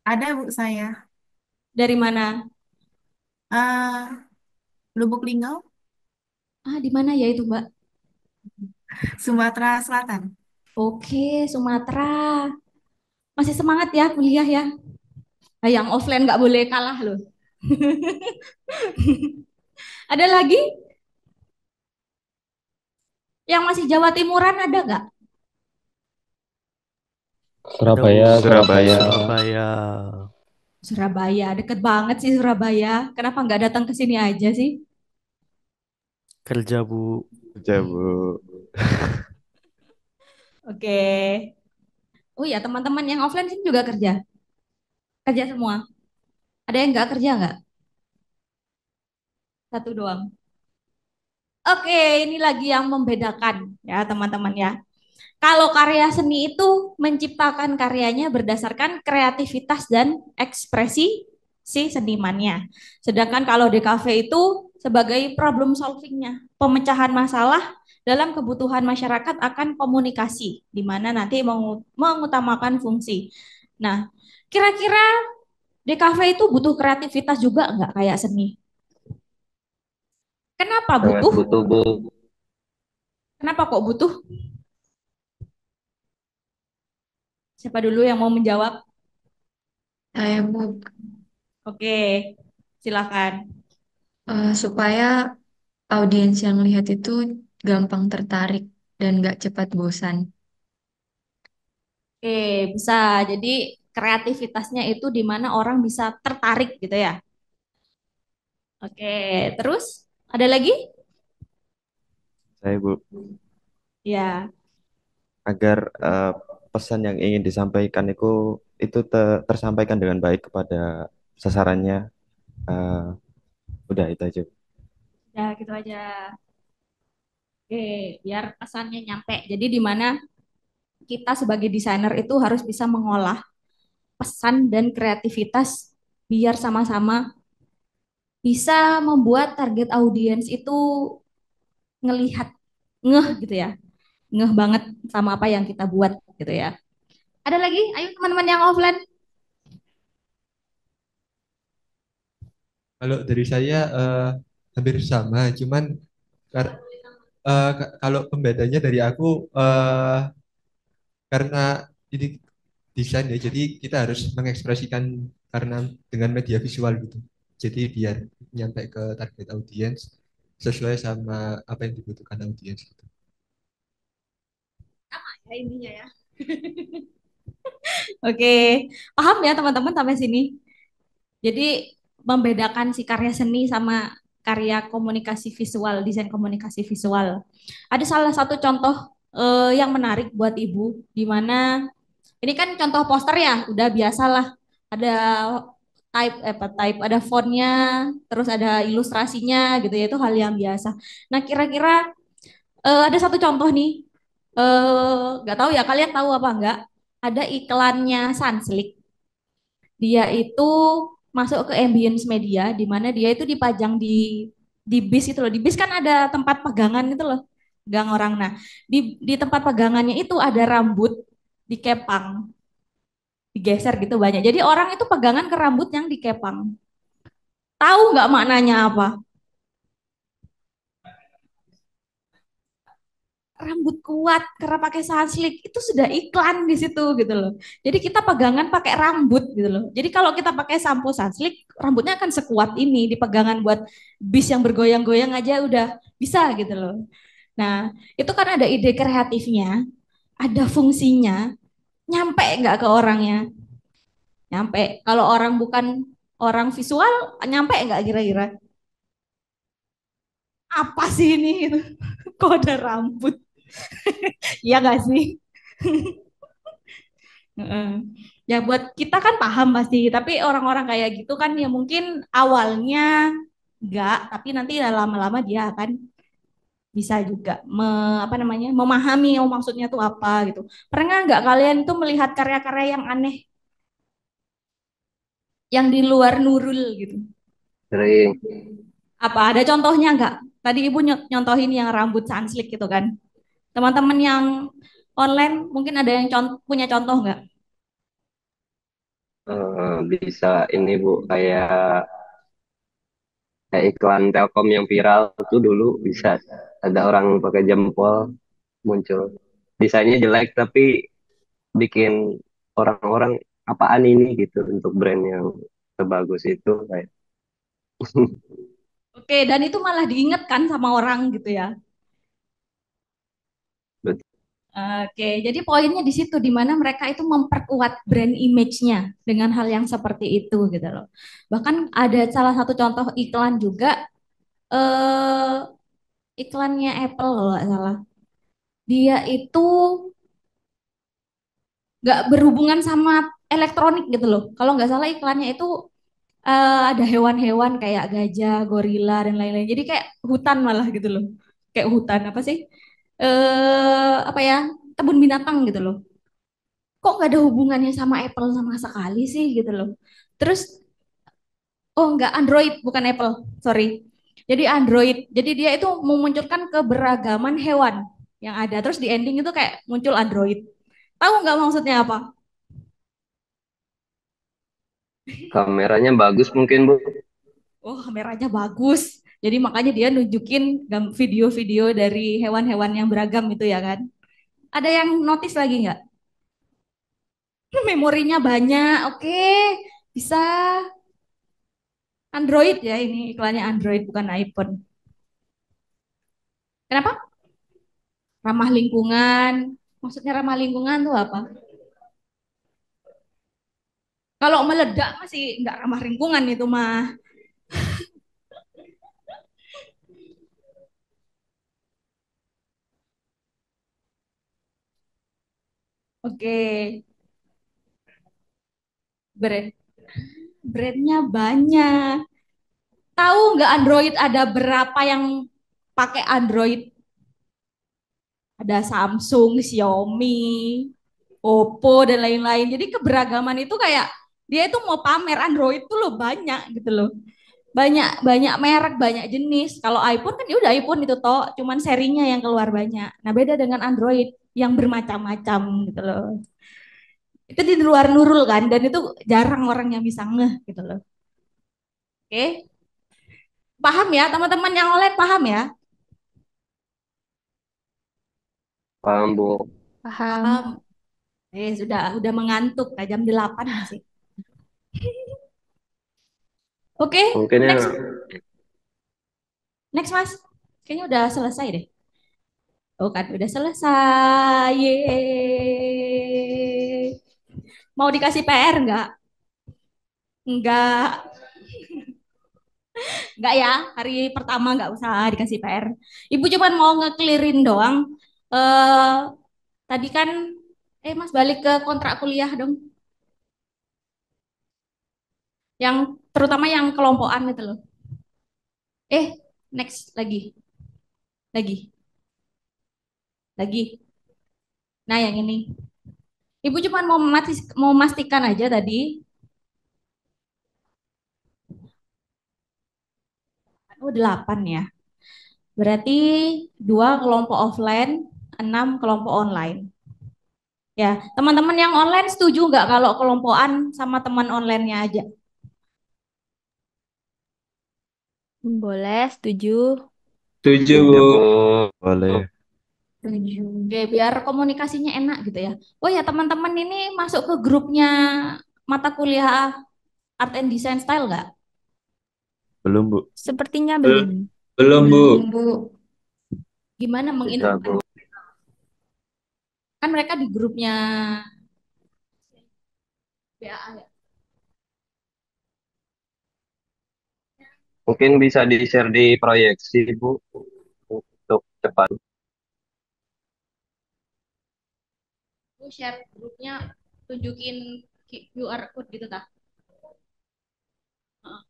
Ada Bu saya. Dari mana? Eh, Lubuk Linggau, Ah, di mana ya itu, Mbak? Sumatera Selatan. Oke, Sumatera. Masih semangat ya kuliah ya? Nah, yang offline nggak boleh kalah loh. Ada lagi? Yang masih Jawa Timuran ada nggak? Surabaya, Surabaya. Surabaya. Surabaya, deket banget sih Surabaya. Kenapa nggak datang ke sini aja sih? Kerja, Bu. Kerja, Bu. Oke. Oh ya, teman-teman yang offline sini juga kerja. Kerja semua. Ada yang nggak kerja nggak? Satu doang. Oke, ini lagi yang membedakan ya teman-teman ya. Kalau karya seni itu menciptakan karyanya berdasarkan kreativitas dan ekspresi si senimannya. Sedangkan kalau DKV itu sebagai problem solvingnya, pemecahan masalah dalam kebutuhan masyarakat akan komunikasi, di mana nanti mengutamakan fungsi. Nah, kira-kira DKV itu butuh kreativitas juga nggak kayak seni? Kenapa Sangat butuh? butuh Bu. Kenapa kok butuh? Siapa dulu yang mau menjawab? Saya Bu, Oke, silakan. supaya audiens yang lihat itu gampang tertarik dan gak cepat bosan. Oke, bisa. Jadi kreativitasnya itu di mana orang bisa tertarik gitu ya. Oke, terus ada lagi? Saya Bu, Ya, agar pesan yang ingin disampaikan itu tersampaikan dengan baik kepada sasarannya. eh, udah itu aja. ya gitu aja. Oke, biar pesannya nyampe. Jadi di mana kita sebagai desainer itu harus bisa mengolah pesan dan kreativitas biar sama-sama bisa membuat target audiens itu ngelihat ngeh gitu ya. Ngeh banget sama apa yang kita buat gitu ya. Ada lagi? Ayo teman-teman yang offline. Kalau dari saya hampir sama, cuman kar- kalau pembedanya dari aku eh, karena ini desain ya, jadi kita harus mengekspresikan karena dengan media visual gitu. Jadi biar nyampe ke target audiens sesuai sama apa yang dibutuhkan audiens gitu. Ya intinya ya. Oke, paham ya teman-teman sampai sini. Jadi membedakan si karya seni sama karya komunikasi visual, desain komunikasi visual. Ada salah satu contoh yang menarik buat Ibu, di mana ini kan contoh poster ya, udah biasa lah. Ada type, ada fontnya, terus ada ilustrasinya gitu ya, itu hal yang biasa. Nah, kira-kira ada satu contoh nih, nggak tahu ya kalian tahu apa enggak? Ada iklannya Sunslick. Dia itu masuk ke ambience media, di mana dia itu dipajang di bis itu loh. Di bis kan ada tempat pegangan itu loh, gang orang. Nah, di tempat pegangannya itu ada rambut dikepang, digeser gitu banyak. Jadi orang itu pegangan ke rambut yang dikepang. Tahu nggak maknanya apa? Rambut kuat karena pakai sunslick itu sudah iklan di situ gitu loh. Jadi kita pegangan pakai rambut gitu loh. Jadi kalau kita pakai sampo sunslick, rambutnya akan sekuat ini di pegangan buat bis yang bergoyang-goyang aja udah bisa gitu loh. Nah, itu kan ada ide kreatifnya, ada fungsinya, nyampe nggak ke orangnya? Nyampe. Kalau orang bukan orang visual, nyampe nggak kira-kira? Apa sih ini? Gitu. Kok ada rambut? Iya nggak sih? Heeh. Ya buat kita kan paham pasti, tapi orang-orang kayak gitu kan ya mungkin awalnya enggak, tapi nanti lama-lama dia akan bisa juga apa namanya memahami oh maksudnya tuh apa gitu. Pernah nggak kalian tuh melihat karya-karya yang aneh, yang di luar Nurul gitu? Sering. Apa ada contohnya nggak? Tadi Ibu nyontohin yang rambut sunslick gitu kan. Teman-teman yang online mungkin ada yang punya contoh nggak? Bisa ini Bu, kayak iklan Telkom yang viral tuh dulu bisa ada orang pakai jempol muncul. Desainnya jelek tapi bikin orang-orang apaan ini gitu untuk brand yang sebagus itu kayak. Oke, dan itu malah diingatkan sama orang gitu ya. Betul. Oke, jadi poinnya di situ di mana mereka itu memperkuat brand image-nya dengan hal yang seperti itu gitu loh. Bahkan ada salah satu contoh iklan juga iklannya Apple kalau nggak salah. Dia itu nggak berhubungan sama elektronik gitu loh. Kalau nggak salah iklannya itu ada hewan-hewan kayak gajah, gorila dan lain-lain. Jadi kayak hutan malah gitu loh. Kayak hutan apa sih? Apa ya? Kebun binatang gitu loh. Kok nggak ada hubungannya sama Apple sama sekali sih gitu loh. Terus oh nggak Android bukan Apple, sorry. Jadi Android. Jadi dia itu memunculkan keberagaman hewan yang ada. Terus di ending itu kayak muncul Android. Tahu nggak maksudnya apa? Kameranya bagus mungkin, Bu. Oh, kameranya bagus. Jadi makanya dia nunjukin video-video dari hewan-hewan yang beragam itu ya kan. Ada yang notice lagi nggak? Memorinya banyak. Oke, bisa Android ya ini iklannya Android bukan iPhone. Kenapa? Ramah lingkungan. Maksudnya ramah lingkungan tuh apa? Kalau meledak masih nggak ramah lingkungan itu mah. Oke, brand brandnya banyak. Tahu nggak Android ada berapa yang pakai Android? Ada Samsung, Xiaomi, Oppo dan lain-lain. Jadi keberagaman itu kayak dia itu mau pamer Android tuh loh banyak gitu loh. Banyak banyak merek, banyak jenis. Kalau iPhone kan ya udah iPhone itu toh, cuman serinya yang keluar banyak. Nah, beda dengan Android yang bermacam-macam gitu loh. Itu di luar Nurul kan dan itu jarang orang yang bisa ngeh gitu loh. Oke. Paham ya, teman-teman yang online paham ya? Paham, Bu. Paham. Sudah mengantuk, jam 8 masih. Oke, Mungkin ya next. Next, Mas. Kayaknya udah selesai deh. Oh kan, udah selesai. Yeay. Mau dikasih PR nggak? Nggak. Nggak ya, hari pertama nggak usah dikasih PR. Ibu cuma mau ngeklirin doang. Eh, tadi kan, Mas balik ke kontrak kuliah dong. Yang terutama yang kelompokan itu loh. Next lagi, lagi, lagi. Nah, yang ini. Ibu cuma mau memastikan aja tadi. Oh, 8 ya. Berarti 2 kelompok offline, 6 kelompok online. Ya, teman-teman yang online setuju nggak kalau kelompokan sama teman online-nya aja? Boleh, setuju. Setuju, Bu. setuju, Bu. Boleh. Setuju. Oke, biar komunikasinya enak gitu ya. Oh ya, teman-teman ini masuk ke grupnya mata kuliah Art and Design Style nggak? Belum, Bu. Sepertinya Bel- belum. Belum, Bu. Belum, Bu. Gimana Bisa, menginfokan? Bu. Kan mereka di grupnya BAA ya. Mungkin bisa di-share di proyeksi, Bu, untuk cepat. Aku share grupnya, tunjukin QR code gitu tak? Heeh.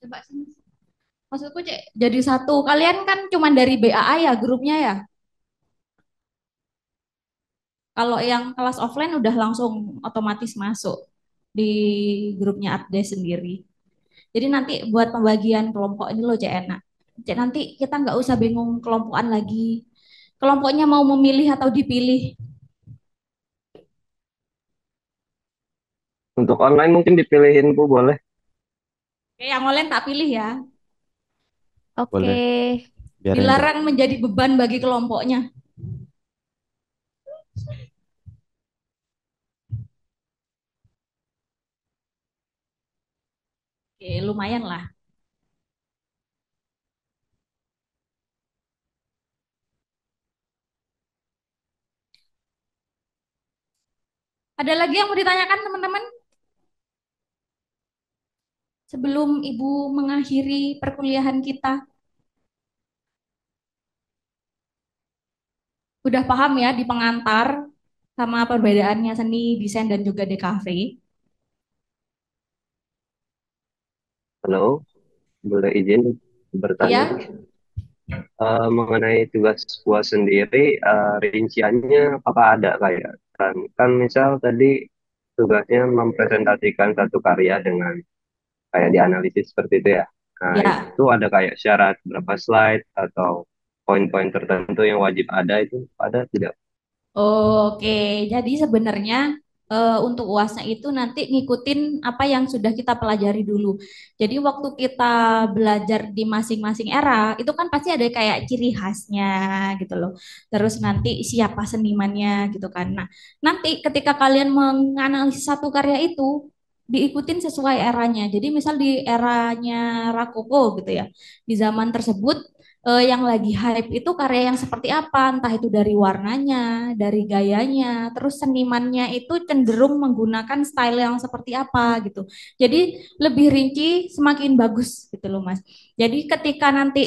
Coba sini. Maksudku cek jadi satu. Kalian kan cuma dari BAA ya grupnya ya. Kalau yang kelas offline udah langsung otomatis masuk di grupnya Artdes sendiri. Jadi nanti buat pembagian kelompok ini loh cek enak. Cek nanti kita nggak usah bingung kelompokan lagi. Kelompoknya mau memilih atau dipilih. Untuk online mungkin dipilihin, Bu, boleh. Oke, yang online tak pilih ya. Oke. Boleh. Biar enak. Dilarang menjadi beban bagi kelompoknya. Oke, lumayan lah. Ada lagi yang mau ditanyakan teman-teman? Sebelum Ibu mengakhiri perkuliahan kita. Udah paham ya di pengantar sama perbedaannya seni, desain, dan juga DKV. Halo, boleh izin bertanya? Iya, Mengenai tugas puas sendiri, rinciannya apakah ada kayak kan misal tadi tugasnya mempresentasikan satu karya dengan kayak dianalisis seperti itu ya. Nah, ya. itu ada kayak syarat berapa slide atau poin-poin tertentu yang wajib ada itu ada tidak? Oke, jadi sebenarnya untuk UASnya itu nanti ngikutin apa yang sudah kita pelajari dulu. Jadi waktu kita belajar di masing-masing era, itu kan pasti ada kayak ciri khasnya gitu loh. Terus nanti siapa senimannya gitu kan. Nah, nanti ketika kalian menganalisis satu karya itu, diikutin sesuai eranya. Jadi misal di eranya Rakoko gitu ya, di zaman tersebut yang lagi hype itu karya yang seperti apa, entah itu dari warnanya, dari gayanya, terus senimannya itu cenderung menggunakan style yang seperti apa gitu. Jadi lebih rinci semakin bagus gitu loh Mas. Jadi ketika nanti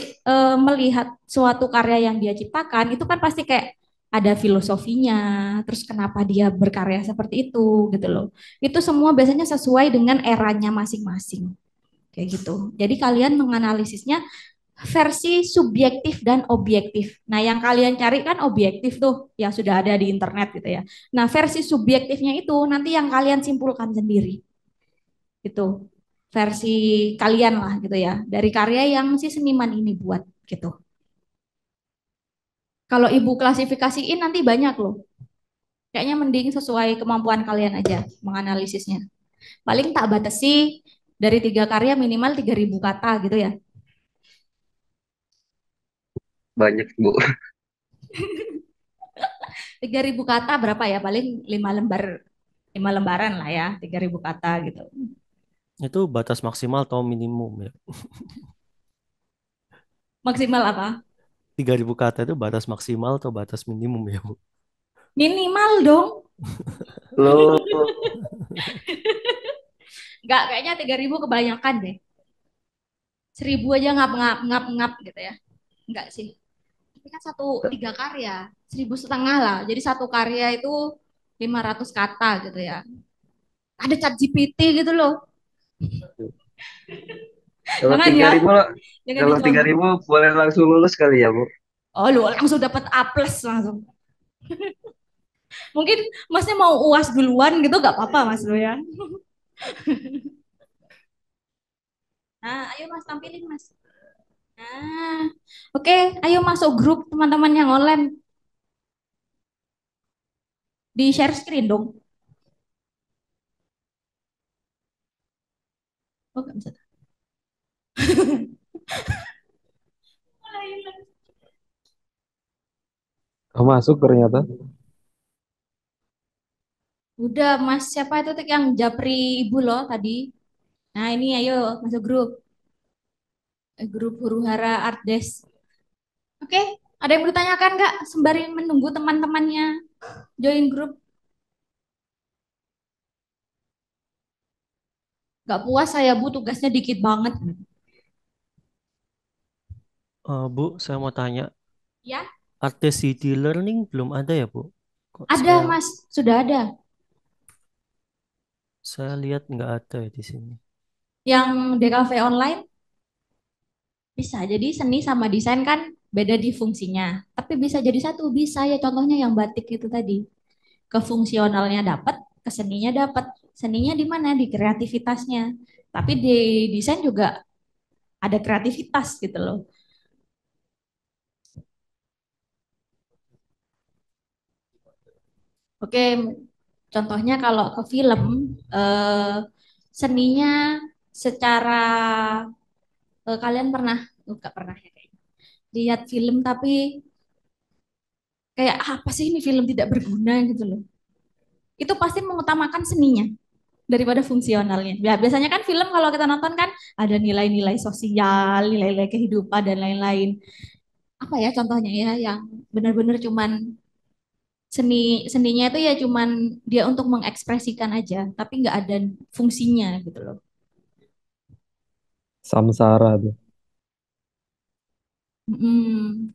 melihat suatu karya yang dia ciptakan itu kan pasti kayak ada filosofinya, terus kenapa dia berkarya seperti itu gitu loh. Itu semua biasanya sesuai dengan eranya masing-masing kayak gitu. Jadi kalian menganalisisnya versi subjektif dan objektif. Nah, yang kalian cari kan objektif tuh yang sudah ada di internet gitu ya. Nah, versi subjektifnya itu nanti yang kalian simpulkan sendiri. Itu versi kalian lah gitu ya. Dari karya yang si seniman ini buat gitu. Kalau Ibu klasifikasiin nanti banyak loh. Kayaknya mending sesuai kemampuan kalian aja menganalisisnya. Paling tak batasi dari 3 karya minimal 3.000 kata gitu ya. Banyak, Bu. 3.000 kata berapa ya? Paling 5 lembar, 5 lembaran lah ya, 3.000 kata gitu. Itu batas maksimal atau minimum ya? Maksimal apa? 3.000 kata itu batas maksimal atau batas minimum ya, Bu? Minimal dong. Lo Enggak, kayaknya 3.000 kebanyakan deh. 1.000 aja ngap-ngap, ngap-ngap gitu ya. Enggak sih. Tapi kan 3 karya, 1.500 lah. Jadi satu karya itu 500 kata gitu ya. Ada chat GPT gitu loh. kalau Jangan tiga ya, ribu jangan kalau tiga dicoba. ribu boleh langsung lulus kali ya, Bu. Oh, lu langsung dapat A plus langsung. Mungkin masnya mau UAS duluan gitu gak apa-apa mas lo ya. Nah, ayo mas tampilin mas. Nah, oke, ayo masuk grup teman-teman yang online. Di share screen dong. Oh, gak bisa. Oh, masuk ternyata. Udah mas, siapa itu tuh yang japri ibu loh tadi. Nah ini ayo masuk grup. Grup Huru Hara Art Desk. Oke, ada yang bertanyakan nggak? Sembari menunggu teman-temannya join grup. Gak puas saya bu, tugasnya dikit banget. Bu, saya mau tanya, Ya, artis CD learning belum ada ya, Bu? Kok ada mas, sudah ada. saya lihat nggak ada ya di sini. Yang DKV online bisa. Jadi seni sama desain kan beda di fungsinya. Tapi bisa jadi satu, bisa ya contohnya yang batik itu tadi. Ke fungsionalnya dapat, ke seninya dapat. Seninya di mana? Di kreativitasnya. Tapi di desain juga ada kreativitas gitu loh. Oke, contohnya kalau ke film, seninya secara kalian pernah, nggak pernah ya kayaknya, lihat film tapi kayak apa sih ini film tidak berguna gitu loh. Itu pasti mengutamakan seninya daripada fungsionalnya. Ya, biasanya kan film kalau kita nonton kan ada nilai-nilai sosial, nilai-nilai kehidupan dan lain-lain. Apa ya contohnya ya yang benar-benar cuman seninya itu ya cuman dia untuk mengekspresikan aja, tapi nggak ada fungsinya gitu loh. Samsara tuh.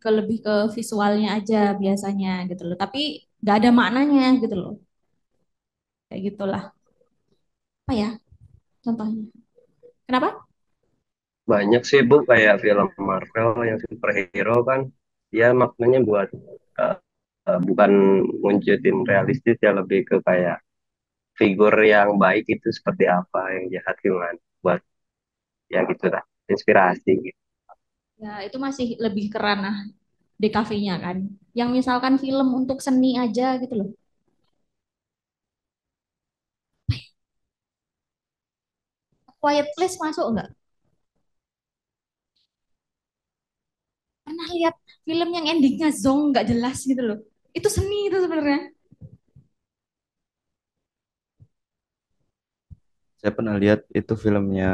Ke lebih ke visualnya aja biasanya gitu loh. Tapi nggak ada maknanya gitu loh. Kayak gitulah. Apa ya contohnya? Kenapa? Banyak sih Bu kayak film Marvel yang superhero kan, ya maknanya buat eh, bukan wujudin realistis ya, lebih ke kayak figur yang baik itu seperti apa, yang jahat gimana, buat ya gitu lah, inspirasi gitu. Ya itu masih lebih ke ranah DKV-nya kan. Yang misalkan film untuk seni aja gitu loh. Quiet Place masuk nggak? Pernah lihat film yang endingnya zong nggak jelas gitu loh. Itu seni itu sebenarnya. Saya pernah lihat itu filmnya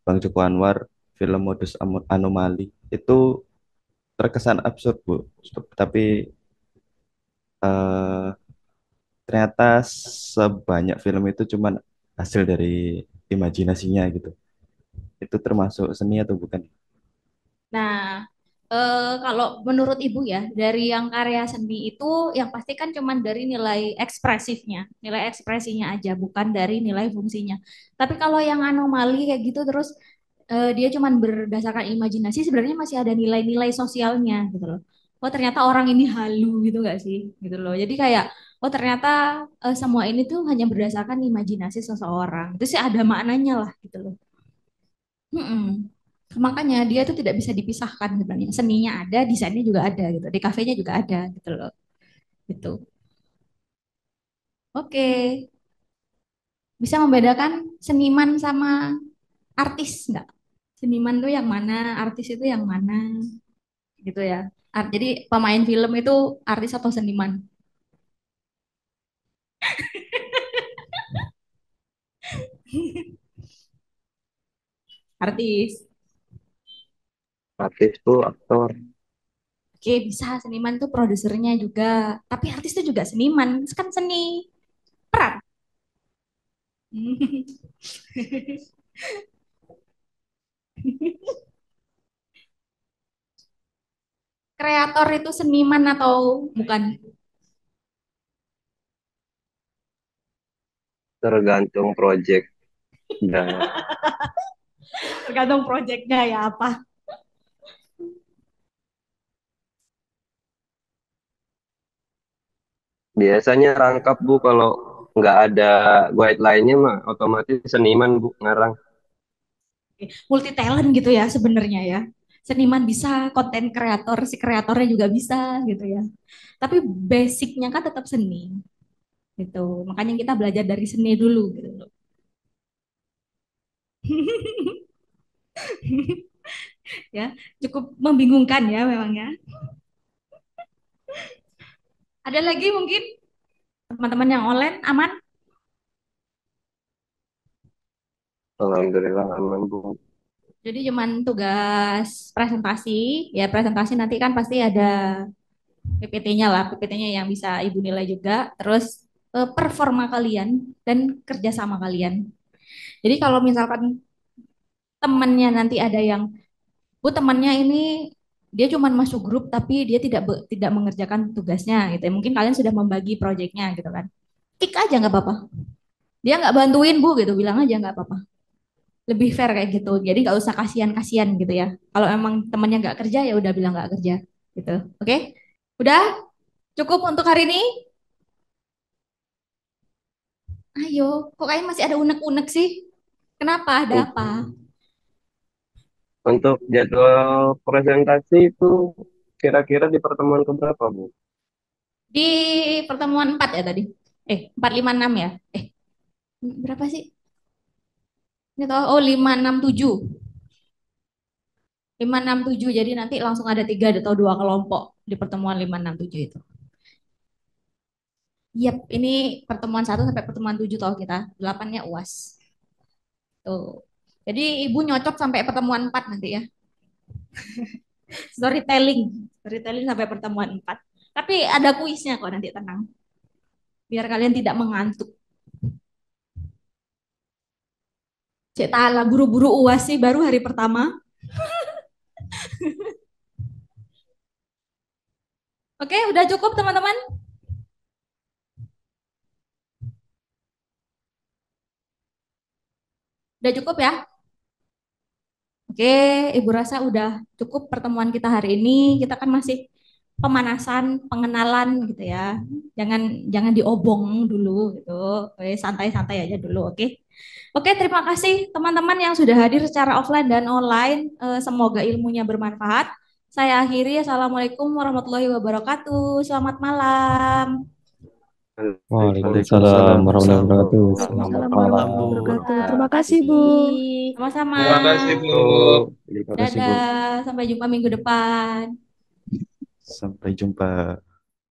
Bang Joko Anwar, film Anomali. Itu terkesan absurd, Bu. Tapi eh, ternyata sebanyak film itu cuman hasil dari imajinasinya gitu. Itu termasuk seni atau bukan? Nah, kalau menurut Ibu ya, dari yang karya seni itu yang pasti kan cuman dari nilai ekspresifnya, nilai ekspresinya aja, bukan dari nilai fungsinya. Tapi kalau yang anomali kayak gitu terus dia cuman berdasarkan imajinasi, sebenarnya masih ada nilai-nilai sosialnya gitu loh. Oh ternyata orang ini halu gitu nggak sih, gitu loh. Jadi kayak oh ternyata semua ini tuh hanya berdasarkan imajinasi seseorang. Itu sih ada maknanya lah gitu loh. Mm-mm. Makanya dia itu tidak bisa dipisahkan sebenarnya. Seninya ada, desainnya juga ada gitu. Di kafenya juga ada gitu loh. Gitu. Oke, bisa membedakan seniman sama artis nggak? Seniman tuh yang mana, artis itu yang mana, gitu ya. Jadi pemain film itu artis atau seniman? Artis. Artis tuh aktor. Oke, bisa seniman tuh produsernya juga. Tapi artis itu juga seniman, kan seni peran. Kreator itu seniman atau bukan? Tergantung project dan Tergantung proyeknya ya apa. biasanya rangkap Bu, kalau nggak ada guideline-nya mah otomatis seniman Bu ngarang. Multi talent gitu ya sebenarnya ya. Seniman bisa, konten kreator, si kreatornya juga bisa gitu ya. Tapi basicnya kan tetap seni gitu. Makanya kita belajar dari seni dulu gitu loh. Ya, cukup membingungkan ya memangnya. Ada lagi mungkin teman-teman yang online aman? Alhamdulillah aman Bu. Jadi cuman tugas presentasi, ya presentasi nanti kan pasti ada PPT-nya lah, PPT-nya yang bisa Ibu nilai juga, terus performa kalian dan kerjasama kalian. Jadi kalau misalkan temannya nanti ada yang, Bu temannya ini dia cuma masuk grup tapi dia tidak mengerjakan tugasnya gitu. Ya. Mungkin kalian sudah membagi proyeknya gitu kan. Kick aja nggak apa-apa. Dia nggak bantuin Bu gitu, bilang aja nggak apa-apa. Lebih fair kayak gitu. Jadi nggak usah kasihan-kasihan gitu ya. Kalau emang temannya nggak kerja ya udah bilang nggak kerja gitu. Oke? Udah cukup untuk hari ini. Ayo, kok kayaknya masih ada unek-unek sih? Kenapa? Ada apa? Untuk jadwal presentasi itu kira-kira di pertemuan keberapa Bu? Di pertemuan 4 ya tadi. 456 ya? Berapa sih? Ini tahu, oh 567. 567. Jadi nanti langsung ada 3 atau 2 kelompok di pertemuan 567 itu. Yap, ini pertemuan 1 sampai pertemuan 7 tahu kita. 8-nya UAS. Tuh. Jadi Ibu nyocok sampai pertemuan 4 nanti ya. Storytelling. Storytelling sampai pertemuan 4. Tapi ada kuisnya kok nanti, tenang. Biar kalian tidak mengantuk. Cek tala buru-buru UAS sih baru hari pertama. Oke, udah cukup teman-teman. Udah cukup ya? Oke, Ibu rasa udah cukup pertemuan kita hari ini. Kita kan masih pemanasan, pengenalan gitu ya. Jangan jangan diobong dulu gitu. Oke, santai-santai aja dulu, oke? Oke, terima kasih teman-teman yang sudah hadir secara offline dan online. Semoga ilmunya bermanfaat. Saya akhiri. Assalamualaikum warahmatullahi wabarakatuh. Selamat malam. Waalaikumsalam warahmatullahi wabarakatuh. Selamat Waalaikumsalam malam. warahmatullahi wabarakatuh. Terima kasih, Bu. Sama-sama. Terima kasih, Bu. Terima kasih, Bu. Dadah, sampai jumpa minggu depan. Sampai jumpa.